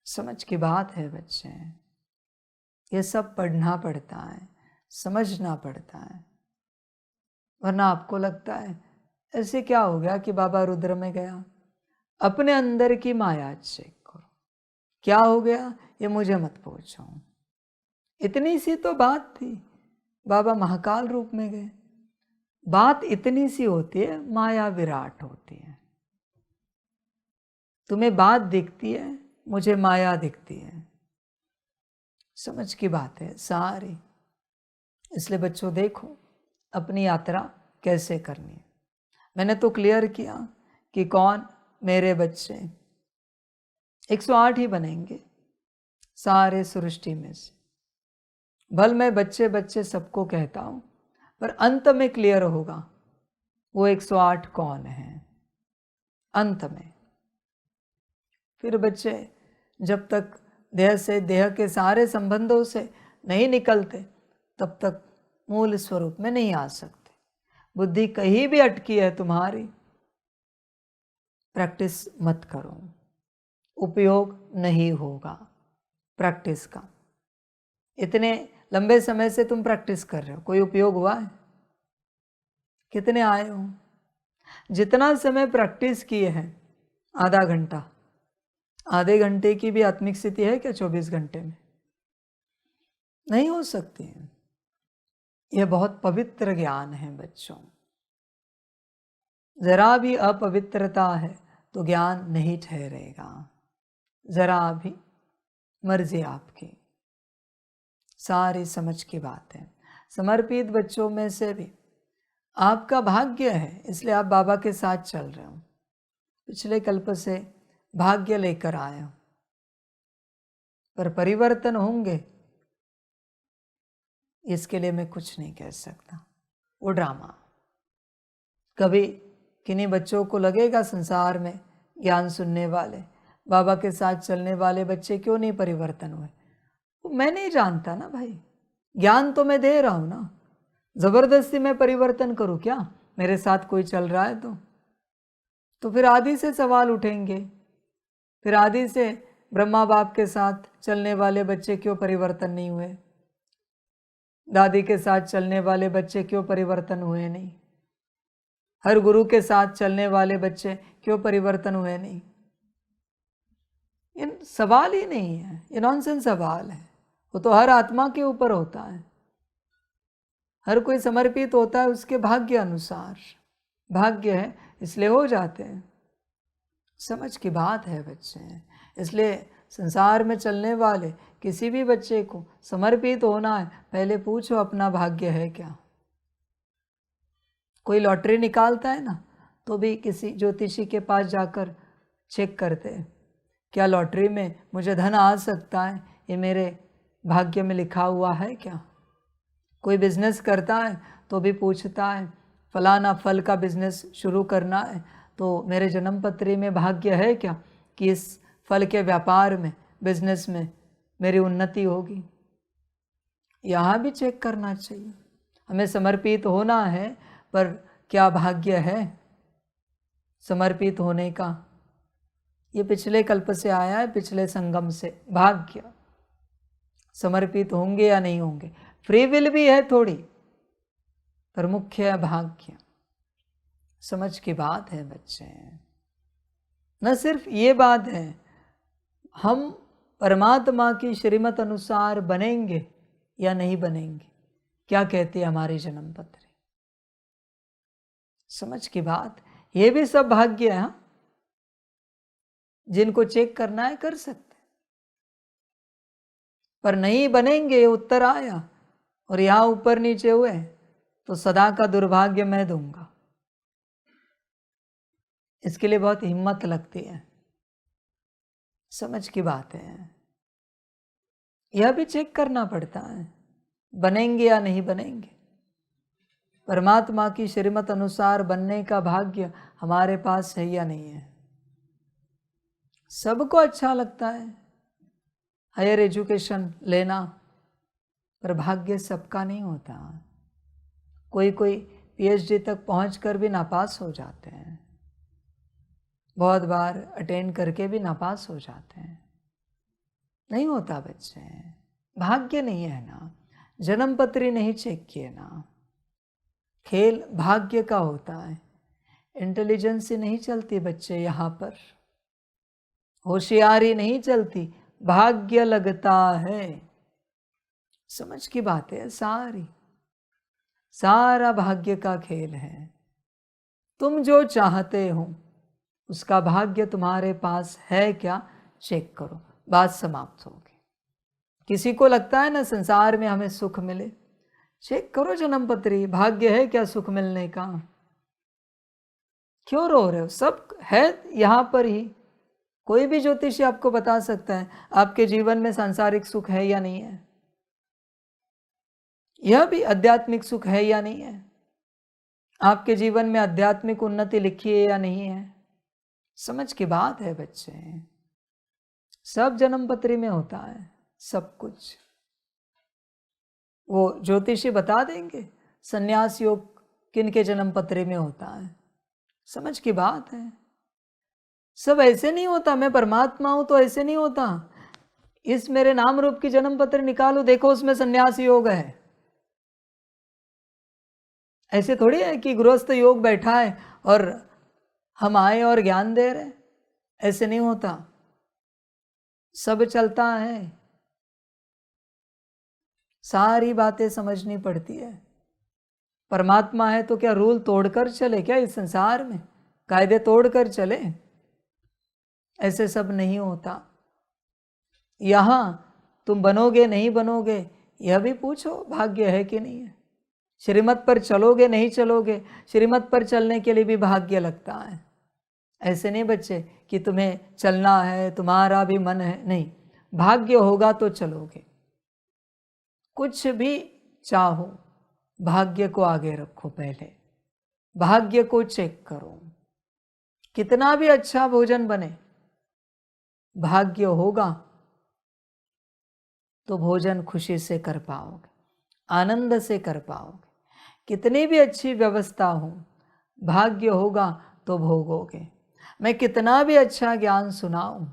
समझ की बात है बच्चे, ये सब पढ़ना पड़ता है, समझना पड़ता है। वरना आपको लगता है ऐसे क्या हो गया कि बाबा रुद्र में गया? अपने अंदर की माया चेक करो, क्या हो गया ये मुझे मत पूछो। इतनी सी तो बात थी, बाबा महाकाल रूप में गए। बात इतनी सी होती है, माया विराट होती है। तुम्हें बात दिखती है, मुझे माया दिखती है। समझ की बात है सारी। इसलिए बच्चों देखो अपनी यात्रा कैसे करनी है। मैंने तो क्लियर किया कि कौन मेरे बच्चे 108 ही बनेंगे सारे सृष्टि में से। भल मैं बच्चे बच्चे सबको कहता हूं, पर अंत में क्लियर होगा वो 108 कौन है अंत में। फिर बच्चे जब तक देह से, देह के सारे संबंधों से नहीं निकलते, तब तक मूल स्वरूप में नहीं आ सकते। बुद्धि कहीं भी अटकी है तुम्हारी, प्रैक्टिस मत करो, उपयोग नहीं होगा प्रैक्टिस का। इतने लंबे समय से तुम प्रैक्टिस कर रहे हो, कोई उपयोग हुआ है? कितने आए हो? जितना समय प्रैक्टिस किए हैं, आधा घंटा, आधे घंटे की भी आत्मिक स्थिति है क्या 24 घंटे में? नहीं हो सकती है। यह बहुत पवित्र ज्ञान है बच्चों। जरा भी अपवित्रता है तो ज्ञान नहीं ठहरेगा, जरा भी। मर्जी आपकी, सारी समझ की बात है। समर्पित बच्चों में से भी आपका भाग्य है, इसलिए आप बाबा के साथ चल रहे हो। पिछले कल्प से भाग्य लेकर आए हो, पर परिवर्तन होंगे इसके लिए मैं कुछ नहीं कह सकता। वो ड्रामा कभी किन्हीं बच्चों को लगेगा संसार में ज्ञान सुनने वाले, बाबा के साथ चलने वाले बच्चे क्यों नहीं परिवर्तन हुए? मैं नहीं जानता ना भाई, ज्ञान तो मैं दे रहा हूँ ना, जबरदस्ती मैं परिवर्तन करूँ क्या? मेरे साथ कोई चल रहा है तो फिर आदि से सवाल उठेंगे। फिर आदि से ब्रह्मा बाप के साथ चलने वाले बच्चे क्यों परिवर्तन नहीं हुए? दादी के साथ चलने वाले बच्चे क्यों परिवर्तन हुए नहीं? हर गुरु के साथ चलने वाले बच्चे क्यों परिवर्तन हुए नहीं? ये सवाल ही नहीं है, ये नॉनसेंस सवाल है। वो तो हर आत्मा के ऊपर होता है, हर कोई समर्पित होता है उसके भाग्य अनुसार। भाग्य है इसलिए हो जाते हैं, समझ की बात है बच्चे। इसलिए संसार में चलने वाले किसी भी बच्चे को समर्पित होना है, पहले पूछो अपना भाग्य है क्या। कोई लॉटरी निकालता है ना, तो भी किसी ज्योतिषी के पास जाकर चेक करते हैं, क्या लॉटरी में मुझे धन आ सकता है, ये मेरे भाग्य में लिखा हुआ है क्या। कोई बिजनेस करता है तो भी पूछता है, फलाना फल का बिजनेस शुरू करना है तो मेरे जन्म पत्री में भाग्य है क्या कि इस फल के व्यापार में, बिजनेस में मेरी उन्नति होगी। यहाँ भी चेक करना चाहिए। हमें समर्पित होना है, पर क्या भाग्य है समर्पित होने का? ये पिछले कल्प से आया है, पिछले संगम से। भाग्य समर्पित होंगे या नहीं होंगे, फ्री विल भी है थोड़ी, पर मुख्य है भाग्य। समझ की बात है बच्चे। न सिर्फ ये बात है, हम परमात्मा की श्रीमत अनुसार बनेंगे या नहीं बनेंगे, क्या कहते हैं हमारी जन्म पत्री। समझ की बात, ये भी सब भाग्य है। हाँ, जिनको चेक करना है कर सकते, पर नहीं बनेंगे, उत्तर आया और यहां ऊपर नीचे हुए तो सदा का दुर्भाग्य मैं दूंगा। इसके लिए बहुत हिम्मत लगती है। समझ की बात है, यह भी चेक करना पड़ता है, बनेंगे या नहीं बनेंगे। परमात्मा की श्रीमत अनुसार बनने का भाग्य हमारे पास है या नहीं है। सबको अच्छा लगता है हायर एजुकेशन लेना, पर भाग्य सबका नहीं होता। कोई कोई पीएचडी तक पहुंचकर भी नापास हो जाते हैं, बहुत बार अटेंड करके भी नापास हो जाते हैं। नहीं होता बच्चे, भाग्य नहीं है ना, जन्म पत्री नहीं चेक किए ना। खेल भाग्य का होता है, इंटेलिजेंस से नहीं चलती बच्चे। यहाँ पर होशियारी नहीं चलती, भाग्य लगता है। समझ की बात है सारी, सारा भाग्य का खेल है। तुम जो चाहते हो उसका भाग्य तुम्हारे पास है क्या, चेक करो, बात समाप्त होगी। किसी को लगता है ना संसार में हमें सुख मिले, चेक करो जन्म पत्री, भाग्य है क्या सुख मिलने का। क्यों रो रहे हो, सब है यहाँ पर ही। कोई भी ज्योतिषी आपको बता सकता है आपके जीवन में सांसारिक सुख है या नहीं है, यह भी आध्यात्मिक सुख है या नहीं है, आपके जीवन में आध्यात्मिक उन्नति लिखी है या नहीं है। समझ की बात है बच्चे, सब जन्म पत्री में होता है सब कुछ। वो ज्योतिषी बता देंगे संन्यास योग किन के जन्म पत्री में होता है। समझ की बात है, सब ऐसे नहीं होता। मैं परमात्मा हूं तो ऐसे नहीं होता। इस मेरे नाम रूप की जन्म पत्र निकालो, देखो उसमें संन्यास योग है। ऐसे थोड़ी है कि गृहस्थ योग बैठा है और हम आए और ज्ञान दे रहे, ऐसे नहीं होता। सब चलता है, सारी बातें समझनी पड़ती है। परमात्मा है तो क्या रूल तोड़कर चले क्या इस संसार में, कायदे तोड़कर चले? ऐसे सब नहीं होता। यहां तुम बनोगे नहीं बनोगे यह भी पूछो, भाग्य है कि नहीं है। श्रीमत पर चलोगे नहीं चलोगे, श्रीमत पर चलने के लिए भी भाग्य लगता है। ऐसे नहीं बच्चे कि तुम्हें चलना है, तुम्हारा भी मन है, नहीं, भाग्य होगा तो चलोगे। कुछ भी चाहो भाग्य को आगे रखो, पहले भाग्य को चेक करो। कितना भी अच्छा भोजन बने, भाग्य होगा तो भोजन खुशी से कर पाओगे, आनंद से कर पाओगे। कितनी भी अच्छी व्यवस्था हो, भाग्य होगा तो भोगोगे। मैं कितना भी अच्छा ज्ञान सुनाऊं,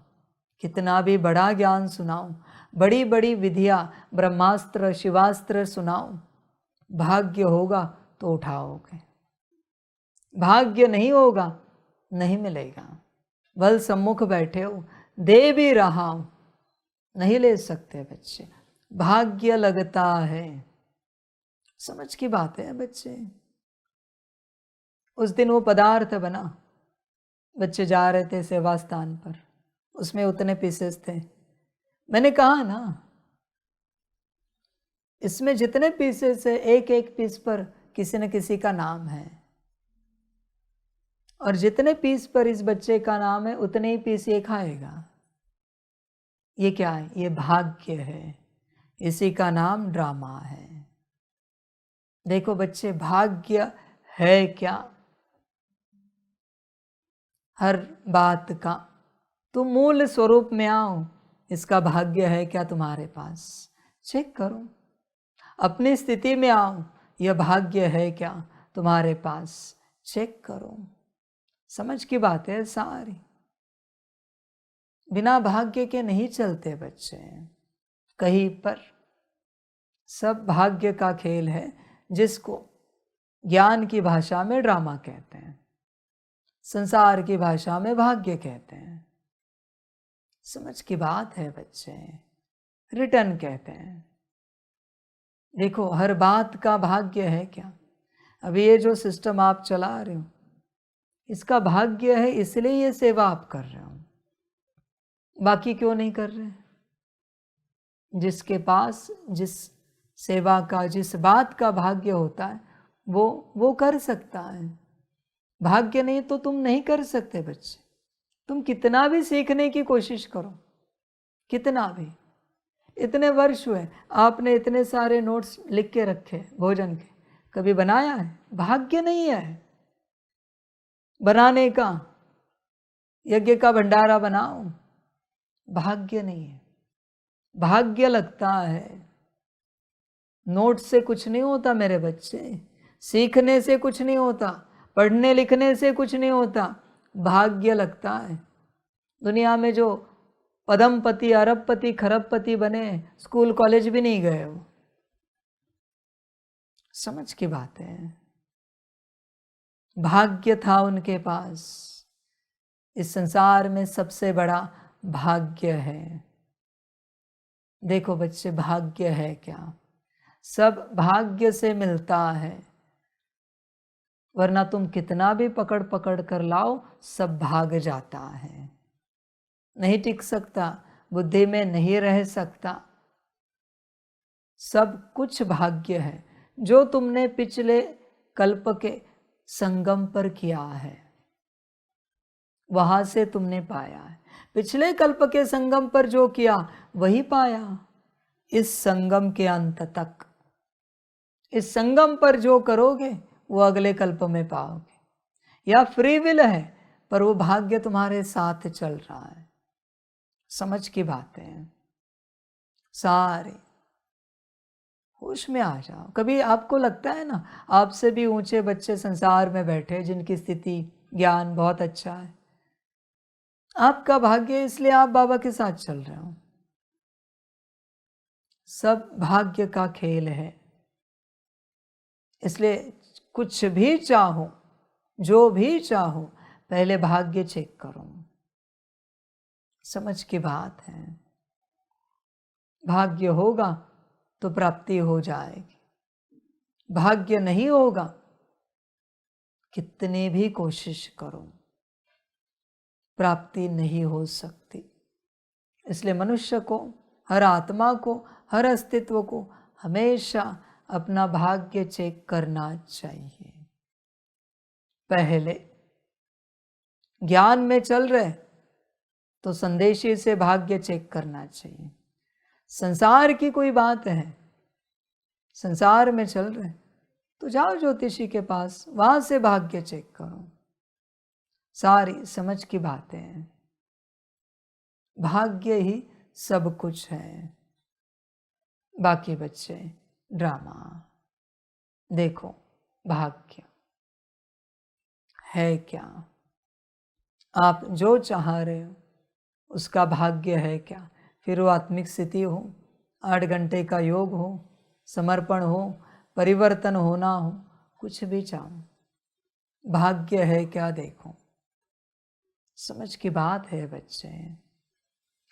कितना भी बड़ा ज्ञान सुनाऊं, बड़ी बड़ी विधियां, ब्रह्मास्त्र शिवास्त्र सुनाऊं, भाग्य होगा तो उठाओगे, भाग्य नहीं होगा नहीं मिलेगा। बल सम्मुख बैठे हो, दे भी रहा हूं, नहीं ले सकते बच्चे, भाग्य लगता है। समझ की बात है बच्चे। उस दिन वो पदार्थ बना, बच्चे जा रहे थे सेवा स्थान पर, उसमें उतने पीसेस थे। मैंने कहा ना, इसमें जितने पीसेस है, एक एक पीस पर किसी न किसी का नाम है, और जितने पीस पर इस बच्चे का नाम है उतने ही पीस ये खाएगा। ये क्या है? ये भाग्य है, इसी का नाम ड्रामा है। देखो बच्चे, भाग्य है क्या? हर बात का तुम मूल स्वरूप में आओ, इसका भाग्य है क्या तुम्हारे पास? चेक करो, अपनी स्थिति में आओ, यह भाग्य है क्या तुम्हारे पास? चेक करो। समझ की बात है सारी। बिना भाग्य के नहीं चलते बच्चे कहीं पर। सब भाग्य का खेल है, जिसको ज्ञान की भाषा में ड्रामा कहते हैं, संसार की भाषा में भाग्य कहते हैं। समझ की बात है बच्चे, रिटर्न कहते हैं। देखो, हर बात का भाग्य है क्या? अभी ये जो सिस्टम आप चला रहे हो, इसका भाग्य है, इसलिए ये सेवा आप कर रहे हो, बाकी क्यों नहीं कर रहे? जिसके पास जिस सेवा का, जिस बात का भाग्य होता है, वो कर सकता है। भाग्य नहीं तो तुम नहीं कर सकते बच्चे। तुम कितना भी सीखने की कोशिश करो, कितना भी, इतने वर्ष हुए, आपने इतने सारे नोट्स लिख के रखे भोजन के, कभी बनाया है? भाग्य नहीं है बनाने का। यज्ञ का भंडारा बनाओ, भाग्य नहीं है, भाग्य लगता है। नोट से कुछ नहीं होता मेरे बच्चे, सीखने से कुछ नहीं होता, पढ़ने लिखने से कुछ नहीं होता, भाग्य लगता है। दुनिया में जो पदमपति, अरबपति, खरबपति बने, स्कूल कॉलेज भी नहीं गए वो। समझ की बात है। भाग्य था उनके पास। इस संसार में सबसे बड़ा भाग्य है। देखो बच्चे, भाग्य है क्या? सब भाग्य से मिलता है, वरना तुम कितना भी पकड़ पकड़ कर लाओ, सब भाग जाता है, नहीं टिक सकता, बुद्धि में नहीं रह सकता। सब कुछ भाग्य है, जो तुमने पिछले कल्प के संगम पर किया है, वहां से तुमने पाया है। पिछले कल्प के संगम पर जो किया वही पाया, इस संगम के अंत तक। इस संगम पर जो करोगे वो अगले कल्प में पाओगे। या फ्री विल है, पर वो भाग्य तुम्हारे साथ चल रहा है। समझ की बातें हैं सारे। होश में आ जाओ। कभी आपको लगता है ना, आपसे भी ऊंचे बच्चे संसार में बैठे, जिनकी स्थिति ज्ञान बहुत अच्छा है, आपका भाग्य, इसलिए आप बाबा के साथ चल रहे हो। सब भाग्य का खेल है। इसलिए कुछ भी चाहो, जो भी चाहो, पहले भाग्य चेक करो। समझ की बात है। भाग्य होगा तो प्राप्ति हो जाएगी, भाग्य नहीं होगा, कितनी भी कोशिश करो, प्राप्ति नहीं हो सकती। इसलिए मनुष्य को, हर आत्मा को, हर अस्तित्व को हमेशा अपना भाग्य चेक करना चाहिए। पहले ज्ञान में चल रहे तो संदेशी से भाग्य चेक करना चाहिए। संसार की कोई बात है, संसार में चल रहे, तो जाओ ज्योतिषी के पास, वहां से भाग्य चेक करो। सारी समझ की बातें हैं। भाग्य ही सब कुछ है, बाकी बच्चे ड्रामा। देखो भाग्य है क्या, आप जो चाह रहे हो उसका भाग्य है क्या। फिर वो आत्मिक स्थिति हो, 8 घंटे का योग हो, समर्पण हो, परिवर्तन होना हो, कुछ भी चाहो, भाग्य है क्या देखो। समझ की बात है बच्चे।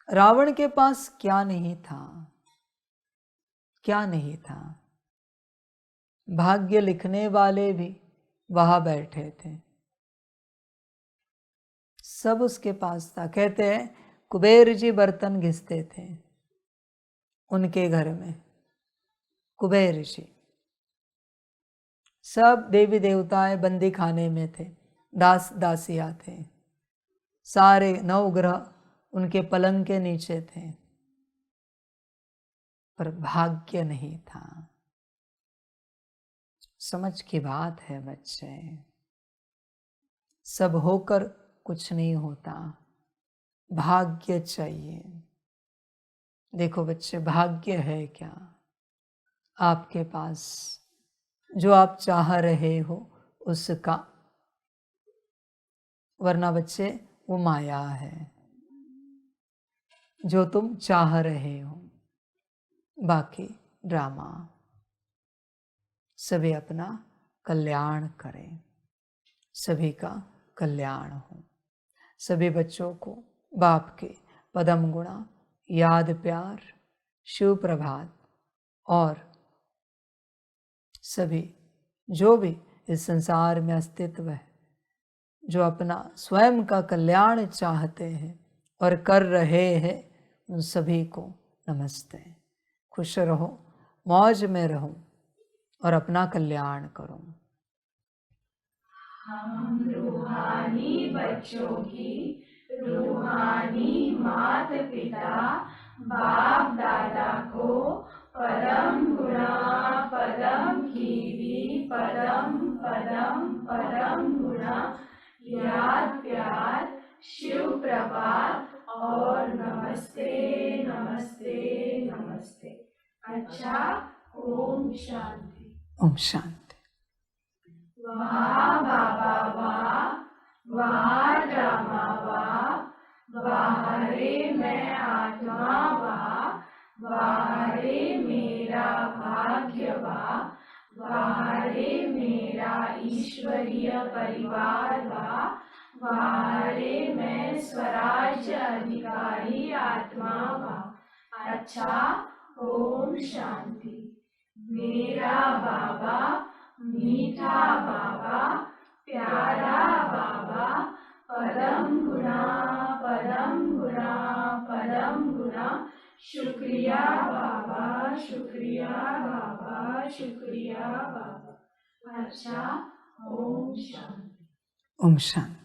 रावण के पास क्या नहीं था, क्या नहीं था। भाग्य लिखने वाले भी वहां बैठे थे, सब उसके पास था। कहते हैं कुबेर जी बर्तन घिसते थे उनके घर में, कुबेर जी। सब देवी देवताएं बंदी खाने में थे, दास दासियां थे, सारे 9 ग्रह उनके पलंग के नीचे थे, पर भाग्य नहीं था। समझ की बात है बच्चे। सब होकर कुछ नहीं होता, भाग्य चाहिए। देखो बच्चे, भाग्य है क्या आपके पास, जो आप चाह रहे हो उसका। वरना बच्चे वो माया है जो तुम चाह रहे हो, बाकी ड्रामा। सभी अपना कल्याण करें, सभी का कल्याण हो। सभी बच्चों को बाप के पदम गुणा, याद प्यार, शिव प्रभात, और सभी जो भी इस संसार में अस्तित्व है, जो अपना स्वयं का कल्याण चाहते हैं और कर रहे हैं, उन सभी को नमस्ते। खुश रहो, मौज में रहो और अपना कल्याण करो। हम रूहानी बच्चों की रूहानी मात पिता बाप दादा को परम गुणा परम कीर्ति परम पदम परम गुणा याद प्यार शिव प्रभात और नमस्ते नमस्ते नमस्ते। अच्छा, ओम शांति। ओम शांति। वाह बाबा वाह, वाह ड्रामा वाह, वाह रे मैं आत्मा वाह, वाह रे मेरा भाग्य वाह, वाह रे मेरा ईश्वरीय परिवार वाह, वाह रे मैं स्वराज्य अधिकारी आत्मा वाह। अच्छा, ओम शांति। मेरा बाबा मीठा बाबा, प्यारा बाबा, परम गुणा परम गुणा परम गुणा। शुक्रिया बाबा, शुक्रिया बाबा, शुक्रिया बाबा। अच्छा, ओम शांति। ओम शांति।